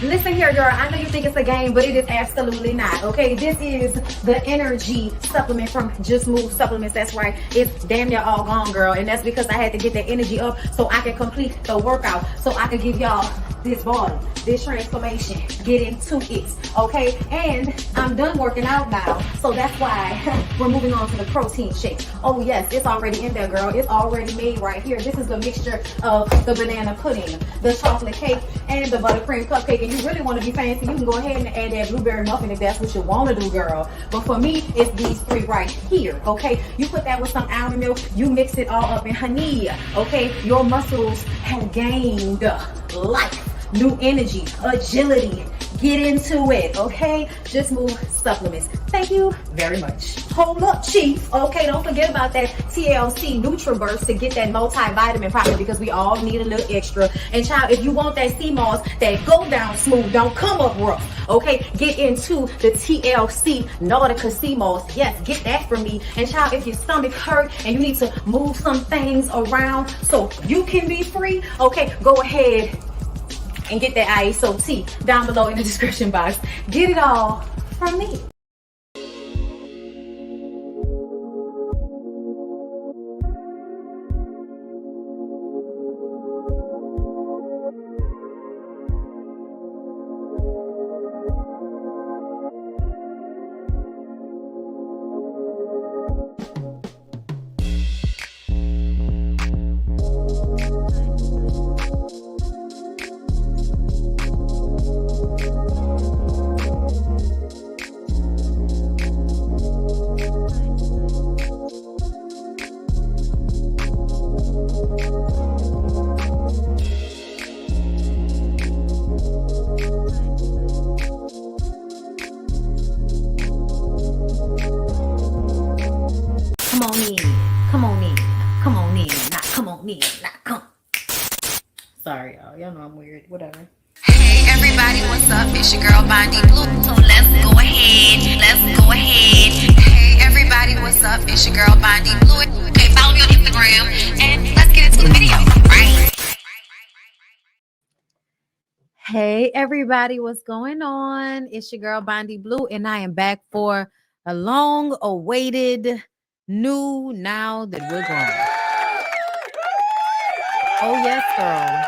Listen here, girl. I know you think it's a game, but it is absolutely not. Okay, this is the energy supplement from Just Move Supplements. That's right. It's damn near all gone, girl, and that's because I had to get that energy up so I can complete the workout, so I can give y'all this body, this transformation, get into it, okay? And I'm done working out now, so that's why we're moving on to the protein shake. Oh yes, it's already in there, girl. It's already made right here. This is the mixture of the banana pudding, the chocolate cake, and the buttercream cupcake. And you really want to be fancy, you can go ahead and add that blueberry muffin if that's what you want to do, girl. But for me, it's these three right here, okay? You put that with some almond milk, you mix it all up in honey, okay? Your muscles have gained life, new energy, agility. Get into it, okay? Just Move Supplements. Thank you very much. Hold up, Chief. Okay, don't forget about that TLC NutriBurst to get that multivitamin probably, because we all need a little extra. And child, if you want that sea moss that go down smooth, don't come up rough, okay? Get into the TLC Nautica sea moss. Yes, get that from me. And child, if your stomach hurt and you need to move some things around so you can be free, okay, go ahead and get that ISOT down below in the description box. Get it all from me. Come on in, come on in, come on in, not come on in, not come. Sorry, y'all know I'm weird, whatever. Hey everybody, what's up? It's your girl BondyBlue. So let's go ahead. Hey everybody, what's up? It's your girl BondyBlue. Okay, follow me on Instagram and let's get into the video, right? Hey everybody, what's going on? It's your girl BondyBlue, and I am back for a long-awaited new Now That We're Grown. Oh yes, girl.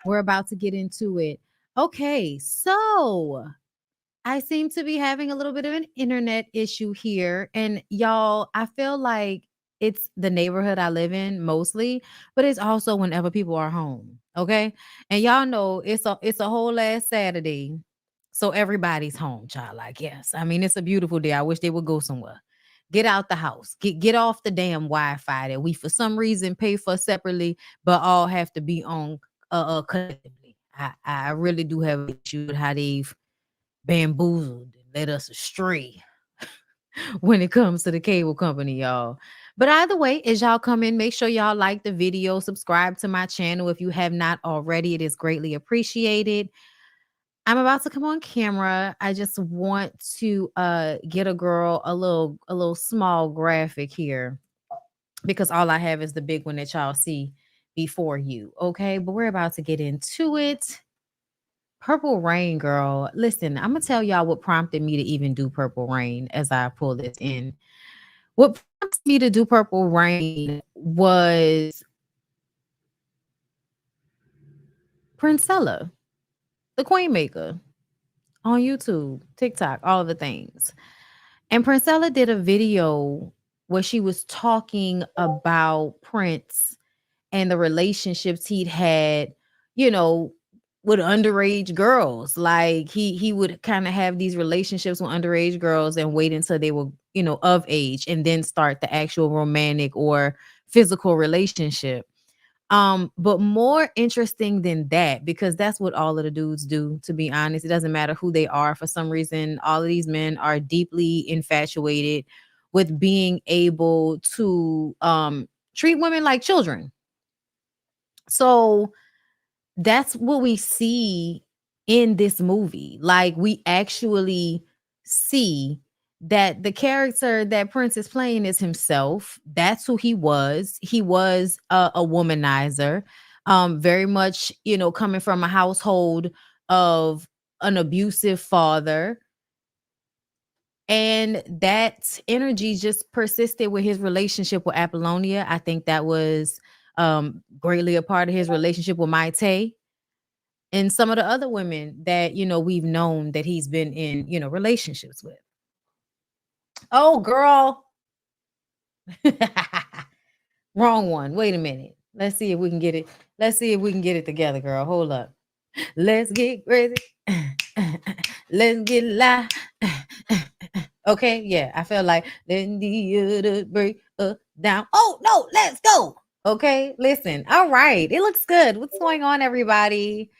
We're about to get into it. Okay, so I seem to be having a little bit of an internet issue here. And y'all, I feel like it's the neighborhood I live in mostly, but it's also whenever people are home. Okay. And y'all know it's a whole last Saturday. So everybody's home, child. I guess. I mean, it's a beautiful day. I wish they would go somewhere. Get out the house. Get off the damn Wi-Fi that we for some reason pay for separately, but all have to be on collectively. I really do have an issue with how they've bamboozled and led us astray when it comes to the cable company, y'all. But either way, as y'all come in, make sure y'all like the video, subscribe to my channel if you have not already. It is greatly appreciated. I'm about to come on camera. I just want to get a girl a little small graphic here, because all I have is the big one that y'all see before you. Okay, but we're about to get into it. Purple Rain, girl. Listen, I'm gonna tell y'all what prompted me to even do Purple Rain as I pull this in. What prompted me to do Purple Rain was Princella, the Queen Maker, on YouTube, TikTok, all the things. And Princella did a video where she was talking about Prince and the relationships he'd had, with underage girls. Like he would kind of have these relationships with underage girls and wait until they were, of age, and then start the actual romantic or physical relationship. But more interesting than that, because that's what all of the dudes do, to be honest. It doesn't matter who they are. For some reason, all of these men are deeply infatuated with being able to treat women like children. So that's what we see in this movie. Like, we actually see that the character that Prince is playing is himself. That's who he was. He was a womanizer. very much, coming from a household of an abusive father, and that energy just persisted with his relationship with Apollonia. I think that was greatly a part of his relationship with Maite and some of the other women that, we've known that he's been in, relationships with. Oh, girl. Wrong one. Wait a minute. Let's see if we can get it. Let's see if we can get it together, girl. Hold up. Let's get crazy. Let's get live. Okay, yeah. I feel like letting the other break down. Oh no, let's go. Okay, listen. All right. It looks good. What's going on, everybody?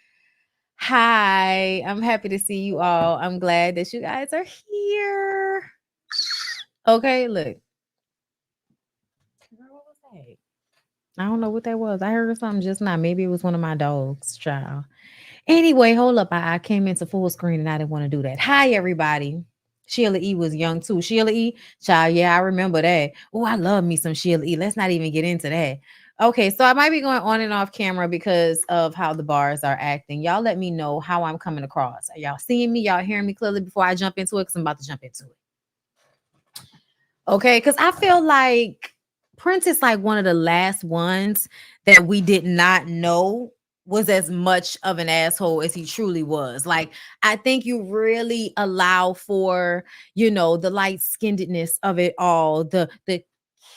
Hi. I'm happy to see you all. I'm glad that you guys are here. Okay, look. Girl, what was that? I don't know what that was. I heard something just now. Maybe it was one of my dogs, child. Anyway, hold up. I came into full screen and I didn't want to do that. Hi, everybody. Sheila E was young too. Sheila E, child, yeah, I remember that. Oh, I love me some Sheila E. Let's not even get into that. Okay, so I might be going on and off camera because of how the bars are acting. Y'all let me know how I'm coming across. Are y'all seeing me? Y'all hearing me clearly before I jump into it? Because I'm about to jump into it. Okay, because I feel like Prince is like one of the last ones that we did not know was as much of an asshole as he truly was. Like, I think you really allow for, the light-skinnedness of it all, the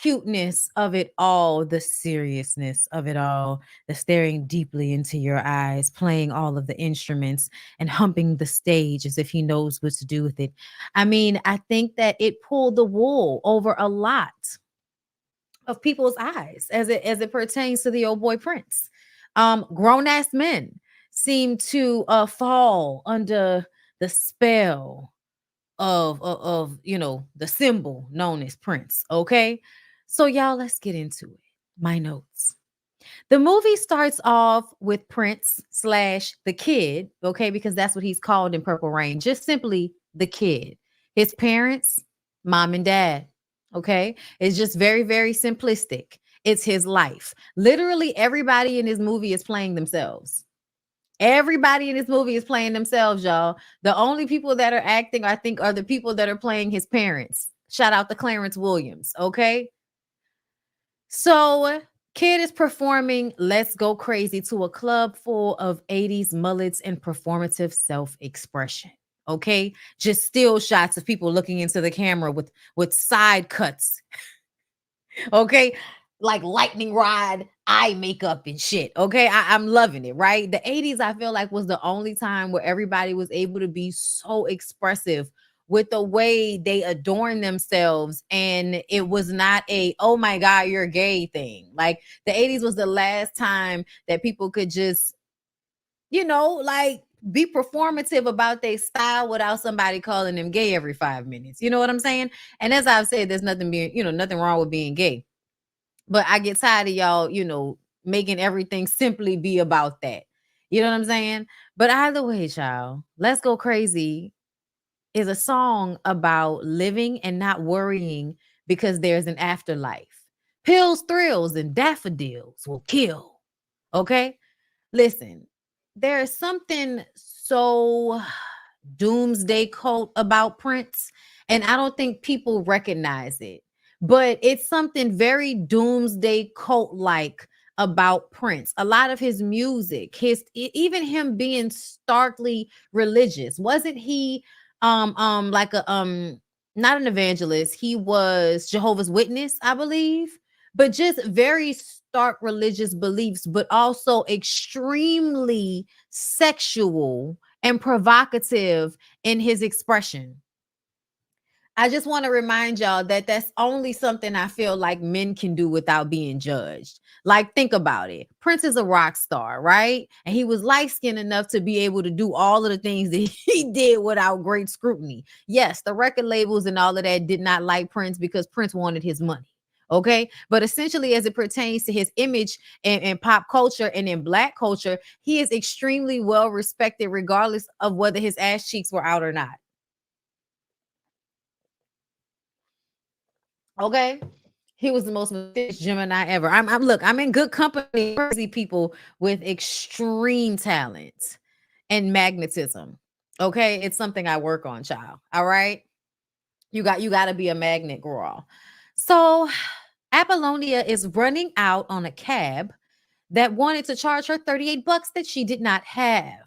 cuteness of it all, the seriousness of it all, the staring deeply into your eyes, playing all of the instruments and humping the stage as if he knows what to do with it. I mean, I think that it pulled the wool over a lot of people's eyes as it pertains to the old boy Prince. Grown ass men seem to fall under the spell of the symbol known as Prince. Okay, so y'all, let's get into it. My notes. The movie starts off with Prince slash the kid, okay, because that's what he's called in Purple Rain, just simply the kid. His parents, mom and dad, okay? It's just very, very simplistic. It's his life. Literally, everybody in this movie is playing themselves. Everybody in this movie is playing themselves, y'all. The only people that are acting, I think, are the people that are playing his parents. Shout out to Clarence Williams, okay? So, kid is performing Let's Go Crazy to a club full of 80s mullets and performative self-expression. Okay? Just still shots of people looking into the camera with side cuts. Okay? Like lightning rod eye makeup and shit. Okay? I'm loving it, right? The 80s, I feel like, was the only time where everybody was able to be so expressive with the way they adorn themselves, and it was not a oh my god you're gay thing. Like, the 80s was the last time that people could just like be performative about their style without somebody calling them gay every 5 minutes. You know what I'm saying? And as I've said, there's nothing wrong with being gay, but I get tired of y'all making everything simply be about that. You know what I'm saying? But either way, child, Let's Go Crazy is a song about living and not worrying because there's an afterlife. Pills, thrills, and daffodils will kill. Okay? Listen, there is something so doomsday cult about Prince, and I don't think people recognize it. But it's something very doomsday cult like about Prince. A lot of his music, even him being starkly religious. Wasn't he like a not an evangelist? He was Jehovah's Witness, I believe, but just very stark religious beliefs, but also extremely sexual and provocative in his expression. I just want to remind y'all that that's only something I feel like men can do without being judged. Like, think about it. Prince is a rock star, right? And he was light skinned enough to be able to do all of the things that he did without great scrutiny. Yes, the record labels and all of that did not like Prince because Prince wanted his money. Okay. But essentially, as it pertains to his image and pop culture and in Black culture, he is extremely well respected, regardless of whether his ass cheeks were out or not. Okay. He was the most mysterious Gemini ever. I'm in good company, crazy people with extreme talent and magnetism. Okay, it's something I work on, child. All right, you got to be a magnet, girl. So Apollonia is running out on a cab that wanted to charge her 38 bucks that she did not have.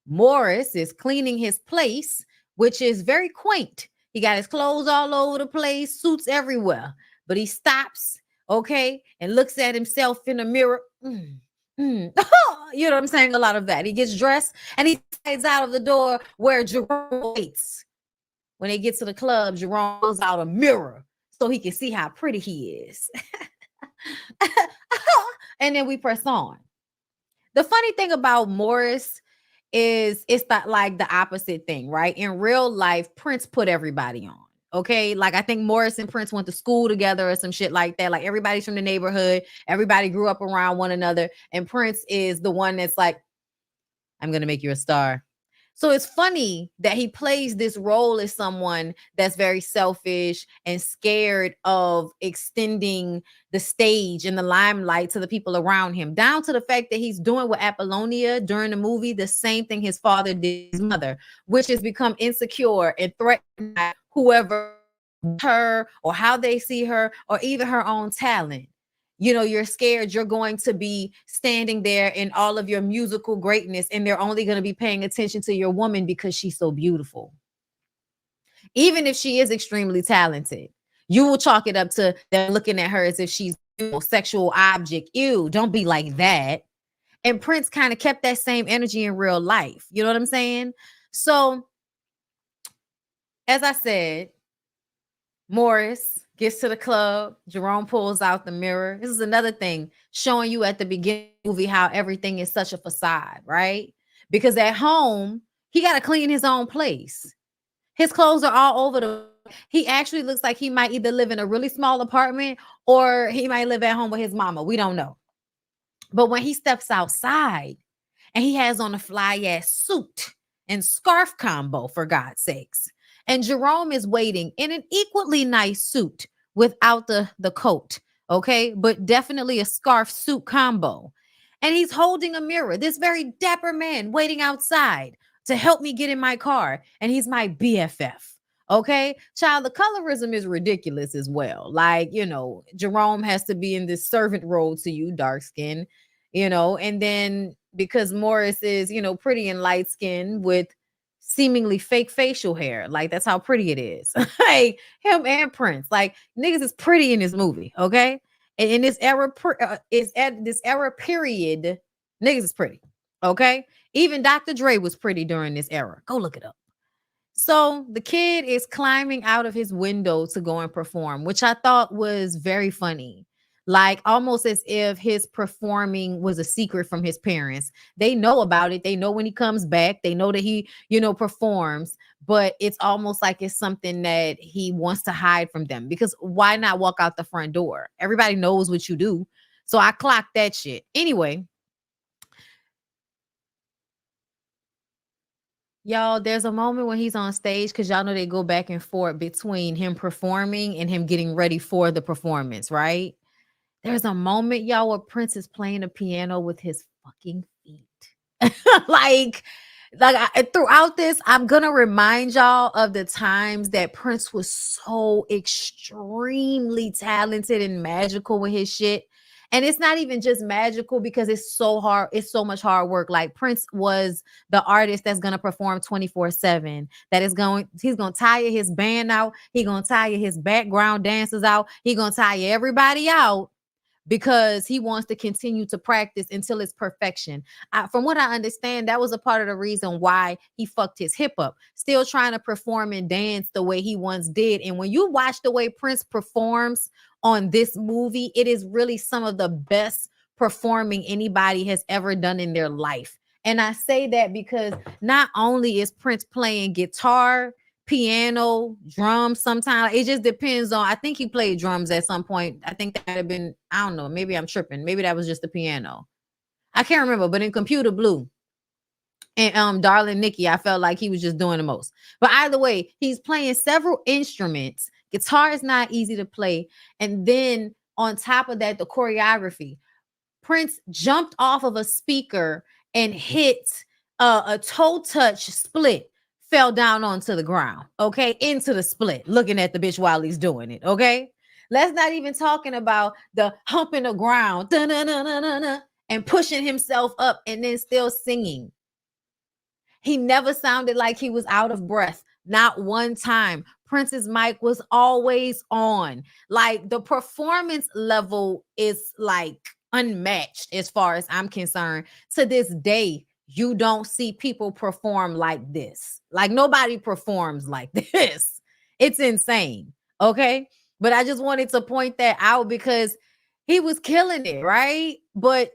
Morris is cleaning his place, which is very quaint. He got his clothes all over the place, suits everywhere, but he stops, okay, and looks at himself in the mirror. You know what I'm saying? A lot of that. He gets dressed and he slides out of the door where Jerome waits. When they get to the club, Jerome pulls out a mirror so he can see how pretty he is. And then we press on. The funny thing about Morris is it's that like the opposite thing, right? In real life, Prince put everybody on. Okay. Like I think Morris and Prince went to school together or some shit like that. Like everybody's from the neighborhood. Everybody grew up around one another. And Prince is the one that's like, I'm going to make you a star. So it's funny that he plays this role as someone that's very selfish and scared of extending the stage and the limelight to the people around him, down to the fact that he's doing with Apollonia during the movie the same thing his father did his mother, which is become insecure and threatened by whoever her or how they see her or even her own talent. You know, you're scared you're going to be standing there in all of your musical greatness and they're only going to be paying attention to your woman because she's so beautiful. Even if she is extremely talented, you will chalk it up to them looking at her as if she's a sexual object. Ew, don't be like that. And Prince kind of kept that same energy in real life. You know what I'm saying? So, as I said, Morris gets to the club. Jerome pulls out the mirror. This is another thing showing you at the beginning of the movie how everything is such a facade, right? Because at home, he got to clean his own place. His clothes are all over the. He actually looks like he might either live in a really small apartment or he might live at home with his mama. We don't know. But when he steps outside and he has on a fly ass suit and scarf combo, for God's sakes. And Jerome is waiting in an equally nice suit without the coat, okay? But definitely a scarf suit combo. And he's holding a mirror, this very dapper man waiting outside to help me get in my car. And he's my BFF, okay? Child, the colorism is ridiculous as well. Like, you know, Jerome has to be in this servant role to you, dark skin, you know, and then because Morris is, you know, pretty and light skinned with seemingly fake facial hair. Like that's how pretty it is. Like him and Prince. Like niggas is pretty in this movie, okay? And in this era, is at this era period, niggas is pretty, okay? Even Dr. Dre was pretty during this era. Go look it up. So the kid is climbing out of his window to go and perform, which I thought was very funny. Like almost as if his performing was a secret from his parents. They know about it. They know when he comes back. They know that he, you know, performs, but it's almost like it's something that he wants to hide from them because why not walk out the front door? Everybody knows what you do. So I clocked that shit. Anyway, y'all, there's a moment when he's on stage because y'all know they go back and forth between him performing and him getting ready for the performance, right? There's a moment, y'all, where Prince is playing the piano with his fucking feet. like throughout this, I'm gonna remind y'all of the times that Prince was so extremely talented and magical with his shit. And it's not even just magical because it's so hard. It's so much hard work. Like Prince was the artist that's going to perform 24/7. He's going to tire his band out. He's going to tire his background dancers out. He's going to tire everybody out because he wants to continue to practice until it's perfection. From what I understand, that was a part of the reason why he fucked his hip up, still trying to perform and dance the way he once did. And when you watch the way Prince performs on this movie, it is really some of the best performing anybody has ever done in their life. And I say that because not only is Prince playing guitar, piano, drums, sometimes it just depends on. I think he played drums at some point. I think that might have been, I don't know, maybe I'm tripping. Maybe that was just the piano. I can't remember, but in Computer Blue and Darling Nikki, I felt like he was just doing the most. But either way, he's playing several instruments Guitar is not easy to play. And then on top of that, the choreography. Prince jumped off of a speaker and hit a toe touch split, fell down onto the ground, okay, into the split, looking at the bitch while he's doing it, okay? Let's not even talking about the humping the ground and pushing himself up and then still singing. He never sounded like he was out of breath. Not one time. Prince's mic was always on. Like the performance level is like unmatched as far as I'm concerned. To this day, you don't see people perform like this. Like nobody performs like this. It's insane. Okay. But I just wanted to point that out because he was killing it, right? But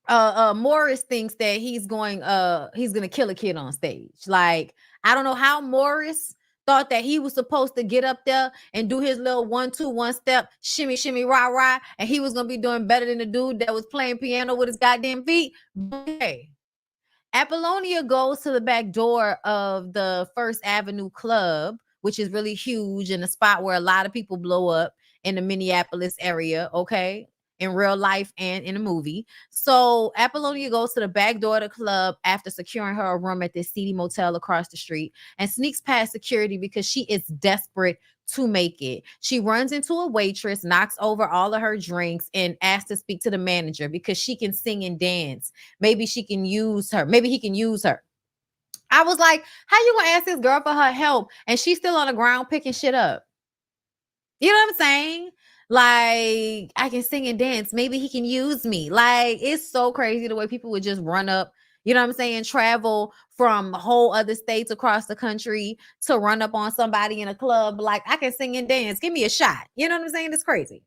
Morris thinks that he's gonna kill a kid on stage. Like, I don't know how Morris thought that he was supposed to get up there and do his little 1-2-1 step, shimmy, shimmy, rah, rah, and he was gonna be doing better than the dude that was playing piano with his goddamn feet. But hey, Apollonia goes to the back door of the First Avenue Club, which is really huge and a spot where a lot of people blow up in the Minneapolis area, okay? In real life and in a movie. So Apollonia goes to the back door of the club after securing her a room at this seedy motel across the street and sneaks past security because she is desperate to make it. She runs into a waitress, knocks over all of her drinks, and asks to speak to the manager because she can sing and dance. Maybe she can use her. Maybe he can use her. I was like, how you gonna ask this girl for her help and she's still on the ground picking shit up? You know what I'm saying? Like, I can sing and dance. Maybe he can use me. Like, it's so crazy the way people would just run up, you know what I'm saying? Travel from whole other states across the country to run up on somebody in a club. Like, I can sing and dance. Give me a shot. You know what I'm saying? It's crazy.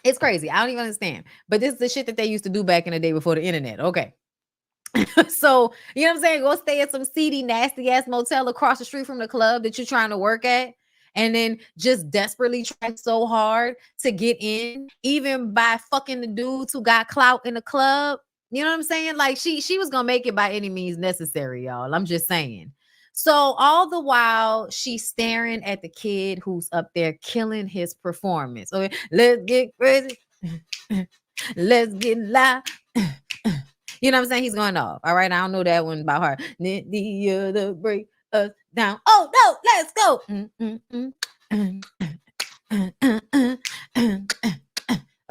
It's crazy. I don't even understand. But this is the shit that they used to do back in the day before the internet. Okay. So, you know what I'm saying? Go stay at some seedy, nasty ass motel across the street from the club that you're trying to work at. And then just desperately try so hard to get in, even by fucking the dudes who got clout in the club. You know what I'm saying? Like she was gonna make it by any means necessary, y'all. I'm just saying. So all the while she's staring at the kid who's up there killing his performance. Okay, let's get crazy. Let's get loud. You know what I'm saying? He's going off. All right. I don't know that one by heart. The other break us down. Oh no, let's go.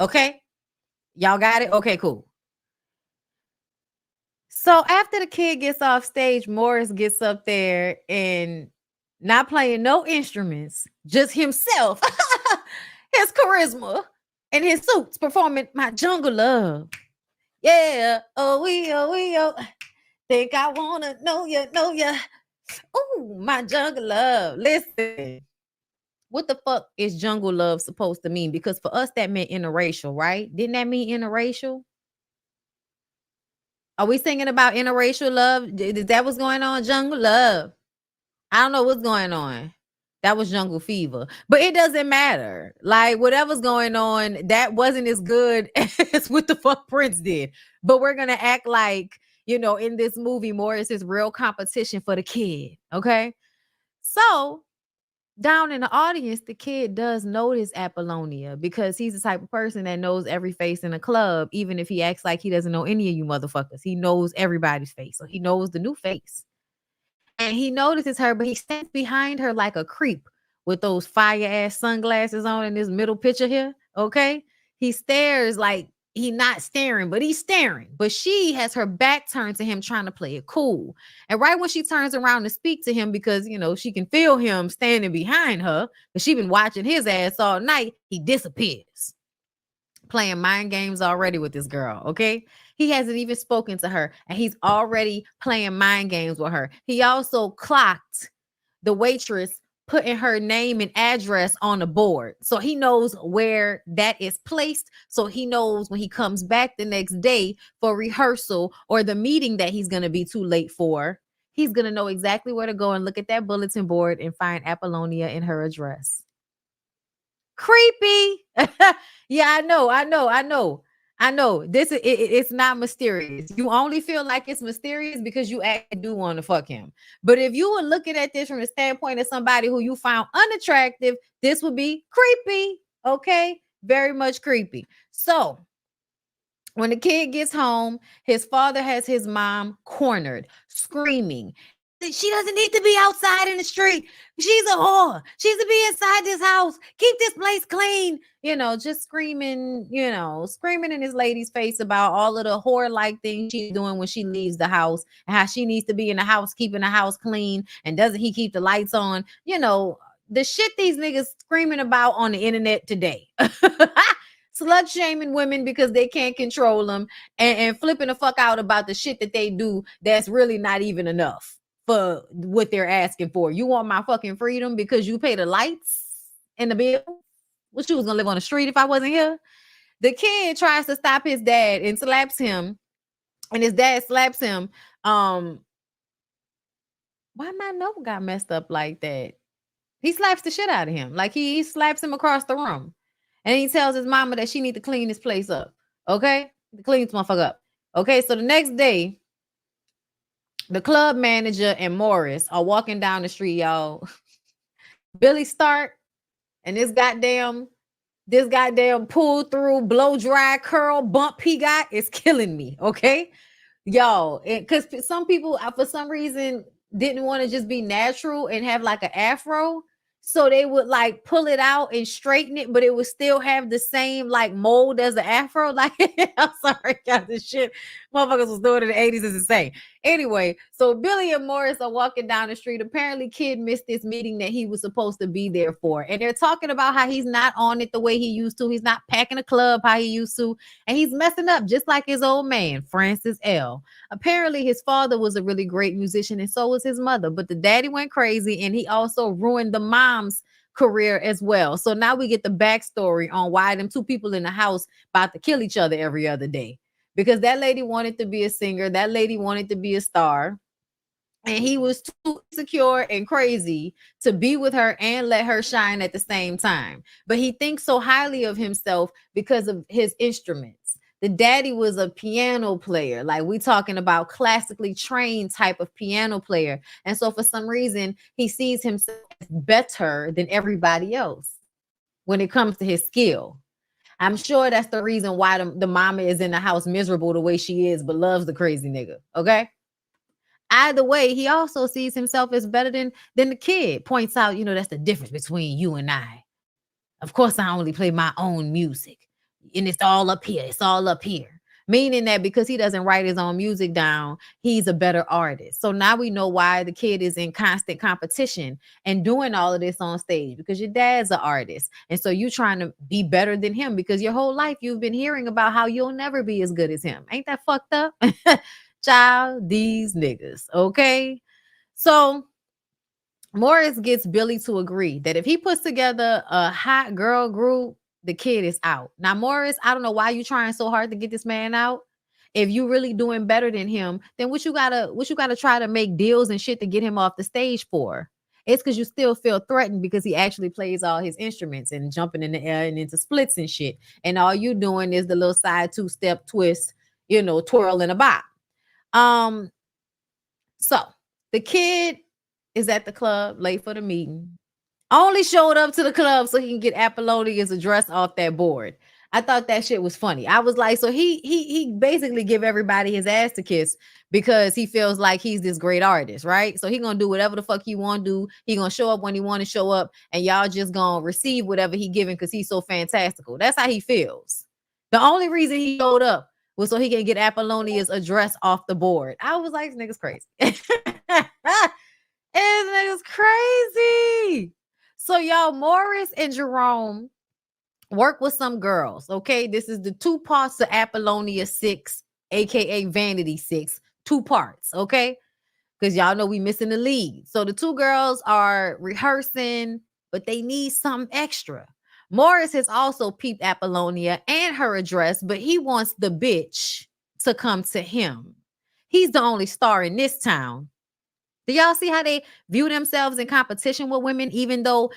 Okay. Y'all got it? Okay, cool. So after the kid gets off stage, Morris gets up there and not playing no instruments, just himself, his charisma, and his suits performing My Jungle Love. Yeah, oh, think I wanna know ya. Ooh, my jungle love. Listen, what the fuck is jungle love supposed to mean? Because for us, that meant interracial, right? Didn't that mean interracial? Are we singing about interracial love? Is that what's going on? Jungle love. I don't know what's going on. That was jungle fever, but it doesn't matter. Like whatever's going on, that wasn't as good as what the fuck Prince did. But we're gonna act like, you know, in this movie, Morris is real competition for the kid. Okay, so down in the audience, the kid does notice Apollonia because he's the type of person that knows every face in a club, even if he acts like he doesn't know any of you motherfuckers. He knows everybody's face, so he knows the new face. And he notices her, but he stands behind her like a creep with those fire ass sunglasses on in this middle picture here. Okay. He stares like he not staring, but he's staring. But she has her back turned to him, trying to play it cool. And right when she turns around to speak to him, because you know she can feel him standing behind her, because she's been watching his ass all night, he disappears. Playing mind games already with this girl, okay? He hasn't even spoken to her, and he's already playing mind games with her. He also clocked the waitress putting her name and address on the board. So he knows where that is placed. So he knows when he comes back the next day for rehearsal or the meeting that he's going to be too late for, he's going to know exactly where to go and look at that bulletin board and find Apollonia in her address. Creepy. Yeah, I know. I know this is it's not mysterious. You only feel like it's mysterious because you actually do want to fuck him. But if you were looking at this from the standpoint of somebody who you found unattractive, this would be creepy. Okay, very much creepy. So when the kid gets home, his father has his mom cornered, screaming. She doesn't need to be outside in the street. She's a whore. She's to be inside this house. Keep this place clean. Just screaming, screaming in this lady's face about all of the whore-like things she's doing when she leaves the house and how she needs to be in the house, keeping the house clean. And doesn't he keep the lights on? The shit these niggas screaming about on the internet today. Slut shaming women because they can't control them and flipping the fuck out about the shit that they do that's really not even enough for what they're asking for. You want my fucking freedom because you pay the lights and the bill? What, you was gonna live on the street if I wasn't here? The kid tries to stop his dad and slaps him, and his dad slaps him. Why my note got messed up like that? He slaps the shit out of him. Like he slaps him across the room. And he tells his mama that she need to clean this place up. Okay? Clean this motherfucker up. Okay, so the next day, the club manager and Morris are walking down the street, y'all. Billy Stark and this goddamn pull through, blow dry, curl bump he got is killing me. Okay? Yo, because some people, for some reason, didn't want to just be natural and have like an afro. So they would like pull it out and straighten it, but it would still have the same like mold as the afro. Like, I'm sorry, guys, this shit motherfuckers was doing in the 80s is insane. Anyway, so Billy and Morris are walking down the street. Apparently, kid missed this meeting that he was supposed to be there for. And they're talking about how he's not on it the way he used to. He's not packing a club how he used to. And he's messing up just like his old man, Francis L. Apparently, his father was a really great musician, and so was his mother. But the daddy went crazy, and he also ruined the mom's career as well. So now we get the backstory on why them two people in the house about to kill each other every other day. Because that lady wanted to be a singer, that lady wanted to be a star, and he was too insecure and crazy to be with her and let her shine at the same time. But he thinks so highly of himself because of his instruments. The daddy was a piano player, like we talking about classically trained type of piano player. And so for some reason, he sees himself as better than everybody else when it comes to his skill. I'm sure that's the reason why the mama is in the house miserable the way she is, but loves the crazy nigga. Okay. Either way, he also sees himself as better than the kid. Points out, that's the difference between you and I. Of course, I only play my own music. And it's all up here. It's all up here. Meaning that because he doesn't write his own music down, he's a better artist. So now we know why the kid is in constant competition and doing all of this on stage, because your dad's an artist. And so you trying to be better than him because your whole life you've been hearing about how you'll never be as good as him. Ain't that fucked up? Child, these niggas. Okay. So Morris gets Billy to agree that if he puts together a hot girl group, the kid is out. Now, Morris, I don't know why you trying so hard to get this man out. If you really doing better than him, then what you gotta try to make deals and shit to get him off the stage for? It's because you still feel threatened because he actually plays all his instruments and jumping in the air and into splits and shit. And all you doing is the little side two-step twist, twirl and a bop. So the kid is at the club late for the meeting. Only showed up to the club so he can get Apollonia's address off that board. I thought that shit was funny. I was like, so he basically give everybody his ass to kiss because he feels like he's this great artist, right? So he gonna do whatever the fuck he want to do. He gonna show up when he want to show up, and y'all just gonna receive whatever he giving because he's so fantastical. That's how he feels. The only reason he showed up was so he can get Apollonia's address off the board. I was like, this nigga's crazy. This nigga's crazy. So y'all, Morris and Jerome work with some girls, okay? This is the two parts of Apollonia 6, aka Vanity 6, two parts, okay? Because y'all know we missing the lead. So the two girls are rehearsing, but they need something extra. Morris has also peeped Apollonia and her address, but he wants the bitch to come to him. He's the only star in this town. Do y'all see how they view themselves in competition with women, even though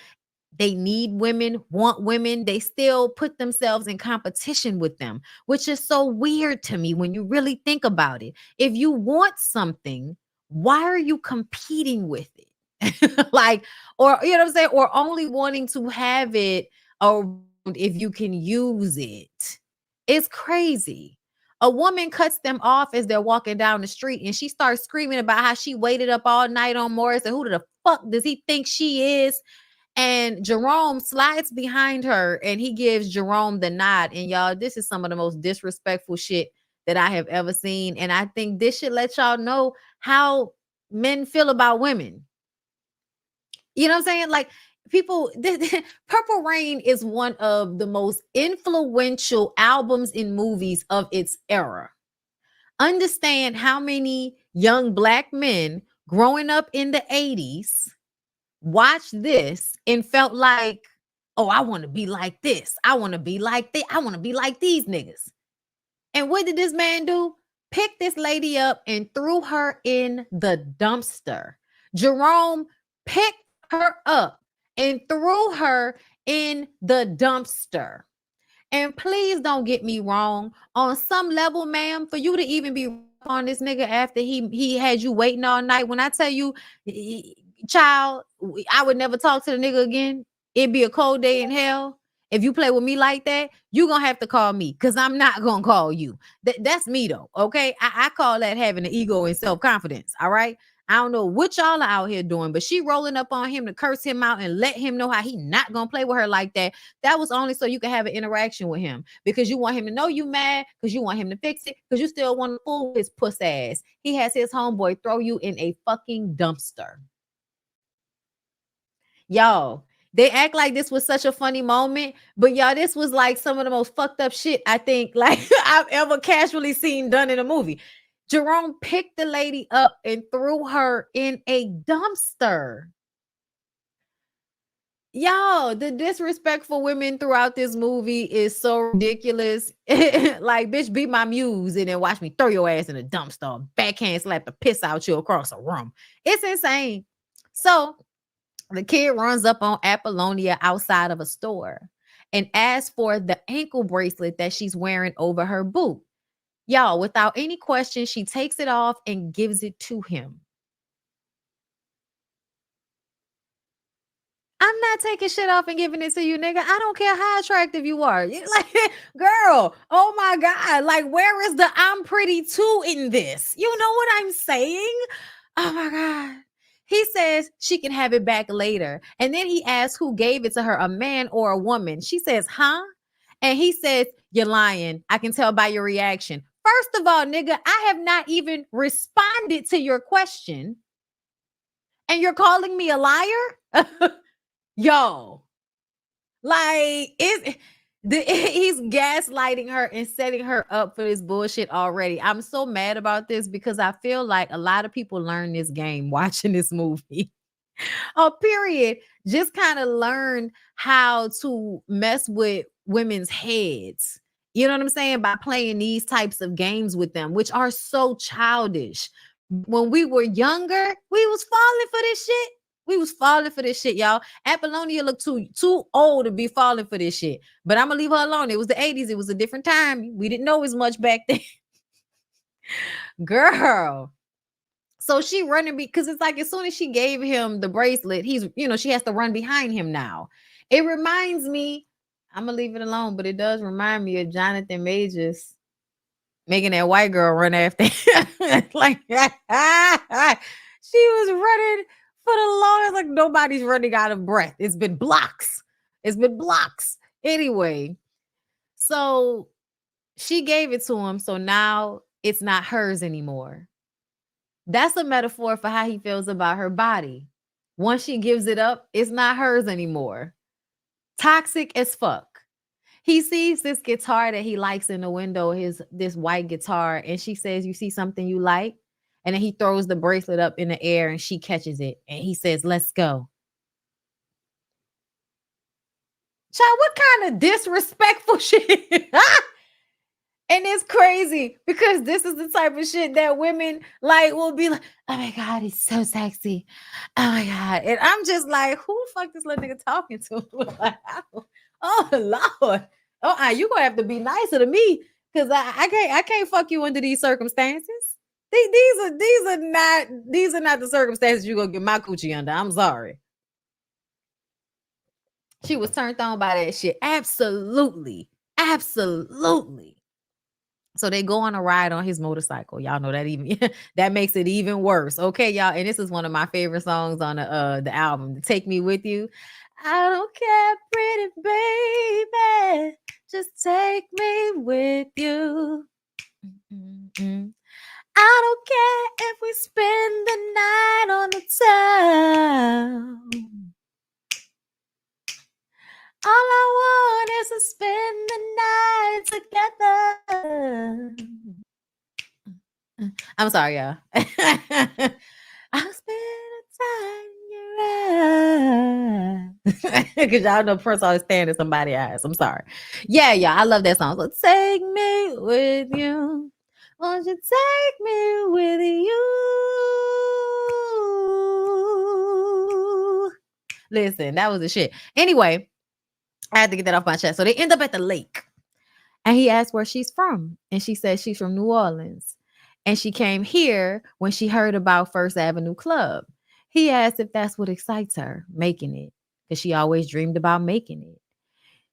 They need women, want women. They still put themselves in competition with them, which is so weird to me when you really think about it. If you want something, why are you competing with it? Like, or you know what I'm saying? Or only wanting to have it around if you can use it. It's crazy. A woman cuts them off as they're walking down the street and she starts screaming about how she waited up all night on Morris and who the fuck does he think she is? And Jerome slides behind her and he gives Jerome the nod. And y'all, this is some of the most disrespectful shit that I have ever seen. And I think this should let y'all know how men feel about women. You know what I'm saying? Like, people, Purple Rain is one of the most influential albums in movies of its era. Understand how many young black men growing up in the 80s watched this and felt like, oh, I want to be like this. I want to be like this. I want to be like these niggas. And what did this man do? Picked this lady up and threw her in the dumpster. Jerome picked her up and threw her in the dumpster. And please don't get me wrong. On some level, ma'am, for you to even be on this nigga after he had you waiting all night. When I tell you, child, I would never talk to the nigga again. It'd be a cold day in hell. If you play with me like that, you gonna have to call me because I'm not gonna call you. That's me though. Okay. I call that having an ego and self-confidence. All right. I don't know what y'all are out here doing, but she rolling up on him to curse him out and let him know how he not gonna play with her like that. That was only so you can have an interaction with him because you want him to know you mad, because you want him to fix it, because you still want to fool his puss ass. He has his homeboy throw you in a fucking dumpster. Y'all, they act like this was such a funny moment, but y'all, this was like some of the most fucked up shit I think like I've ever casually seen done in a movie. Jerome picked the lady up and threw her in a dumpster. Y'all, the disrespectful women throughout this movie is so ridiculous. Like, bitch, be my muse and then watch me throw your ass in a dumpster, backhand slap the piss out you across a room. It's insane. So the kid runs up on Apollonia outside of a store and asks for the ankle bracelet that she's wearing over her boot. Y'all, without any question, she takes it off and gives it to him. I'm not taking shit off and giving it to you, nigga. I don't care how attractive you are. You're like, girl, oh my God. Like, where is the I'm pretty too in this? You know what I'm saying? Oh my God. He says she can have it back later. And then he asks who gave it to her, a man or a woman. She says, huh? And he says, you're lying. I can tell by your reaction. First of all, nigga, I have not even responded to your question. And you're calling me a liar? Yo, like he's gaslighting her and setting her up for this bullshit already. I'm so mad about this because I feel like a lot of people learn this game watching this movie. Oh, period. Just kind of learn how to mess with women's heads. You know what I'm saying? By playing these types of games with them, which are so childish. When we were younger, we was falling for this shit. We was falling for this shit, y'all. Apollonia looked too old to be falling for this shit. But I'm gonna leave her alone. It was the 80s. It was a different time. We didn't know as much back then. Girl. So she running because it's like as soon as she gave him the bracelet, she has to run behind him now. It reminds me, I'm gonna leave it alone, but it does remind me of Jonathan Majors making that white girl run after him. Like she was running for the longest, like nobody's running out of breath. It's been blocks. Anyway, so she gave it to him. So now it's not hers anymore. That's a metaphor for how he feels about her body. Once she gives it up, it's not hers anymore. Toxic as fuck. He sees this guitar that he likes in the window, this white guitar, and she says, you see something you like? And then he throws the bracelet up in the air and she catches it. And he says, let's go. Child, what kind of disrespectful shit? And it's crazy because this is the type of shit that women like will be like, oh my God, he's so sexy. Oh my God. And I'm just like, who the fuck this little nigga talking to? Like, oh Lord. Oh, you gonna have to be nicer to me because I can't fuck you under these circumstances. These are not the circumstances you're gonna get my coochie under. I'm sorry. She was turned on by that shit. Absolutely. Absolutely. So they go on a ride on his motorcycle. Y'all know that even that makes it even worse. Okay, y'all. And this is one of my favorite songs on the album, Take Me With You. I don't care, pretty baby. Just take me with you. Mm-mm. I don't care if we spend the night on the town. All I want is to spend the night together. I'm sorry, y'all. I'll spend time in your eyes. Because y'all know Prince always staring at somebody's eyes. I'm sorry. Yeah, I love that song. So take me with you. Won't you take me with you? Listen, that was the shit. Anyway, I had to get that off my chest. So they end up at the lake. And he asked where she's from. And she said she's from New Orleans. And she came here when she heard about First Avenue Club. He asked if that's what excites her, making it, because she always dreamed about making it.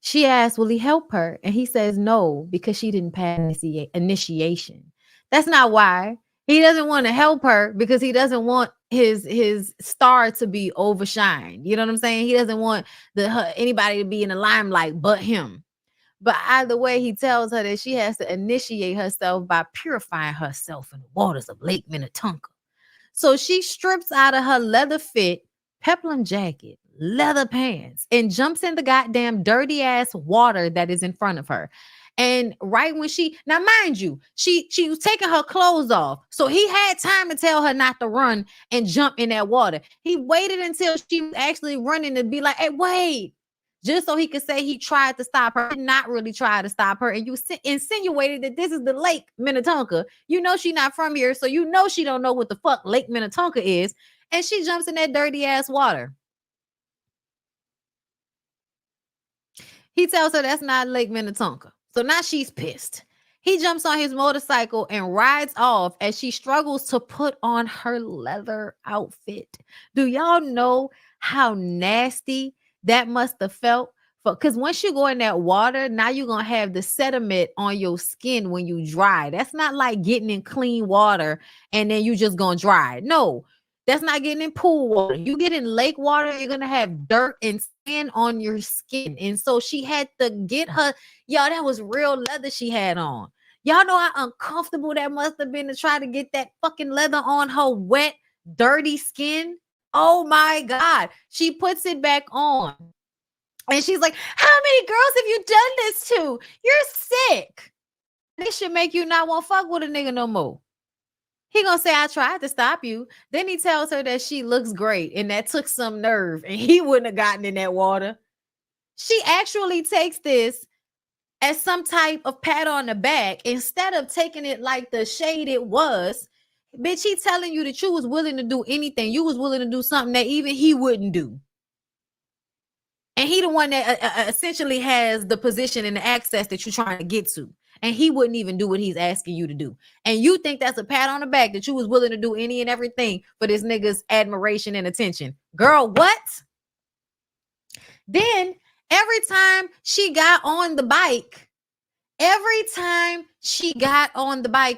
She asked, will he help her? And he says no, because she didn't pass initiation. That's not why. He doesn't want to help her because he doesn't want his star to be overshined. You know what I'm saying? He doesn't want anybody to be in the limelight but him. But either way, he tells her that she has to initiate herself by purifying herself in the waters of Lake Minnetonka. So she strips out of her leather fit peplum jacket, leather pants, and jumps in the goddamn dirty ass water that is in front of her. And right when now mind you, she was taking her clothes off. So he had time to tell her not to run and jump in that water. He waited until she was actually running to be like, hey, wait. Just so he could say he tried to stop her, did not really try to stop her. And you insinuated that this is the Lake Minnetonka. You know she not from here, so you know she don't know what the fuck Lake Minnetonka is. And she jumps in that dirty ass water. He tells her that's not Lake Minnetonka. So now she's pissed. He jumps on his motorcycle and rides off as she struggles to put on her leather outfit. Do y'all know how nasty that must have felt? Because once you go in that water, now you're going to have the sediment on your skin when you dry. That's not like getting in clean water and then you just going to dry. No, that's not getting in pool water. You get in lake water, you're going to have dirt and sand on your skin. And so she had to get her, y'all, that was real leather she had on. Y'all know how uncomfortable that must have been to try to get that fucking leather on her wet, dirty skin. Oh my God. She puts it back on. And she's like, how many girls have you done this to? You're sick. This should make you not want to fuck with a nigga no more. He gonna say, I tried to stop you. Then he tells her that she looks great and that took some nerve and he wouldn't have gotten in that water. She actually takes this as some type of pat on the back instead of taking it like the shade it was. Bitch, he telling you that you was willing to do anything. You was willing to do something that even he wouldn't do. And he the one that essentially has the position and the access that you're trying to get to. And he wouldn't even do what he's asking you to do. And you think that's a pat on the back that you was willing to do any and everything for this nigga's admiration and attention. Girl, what? Then every time she got on the bike,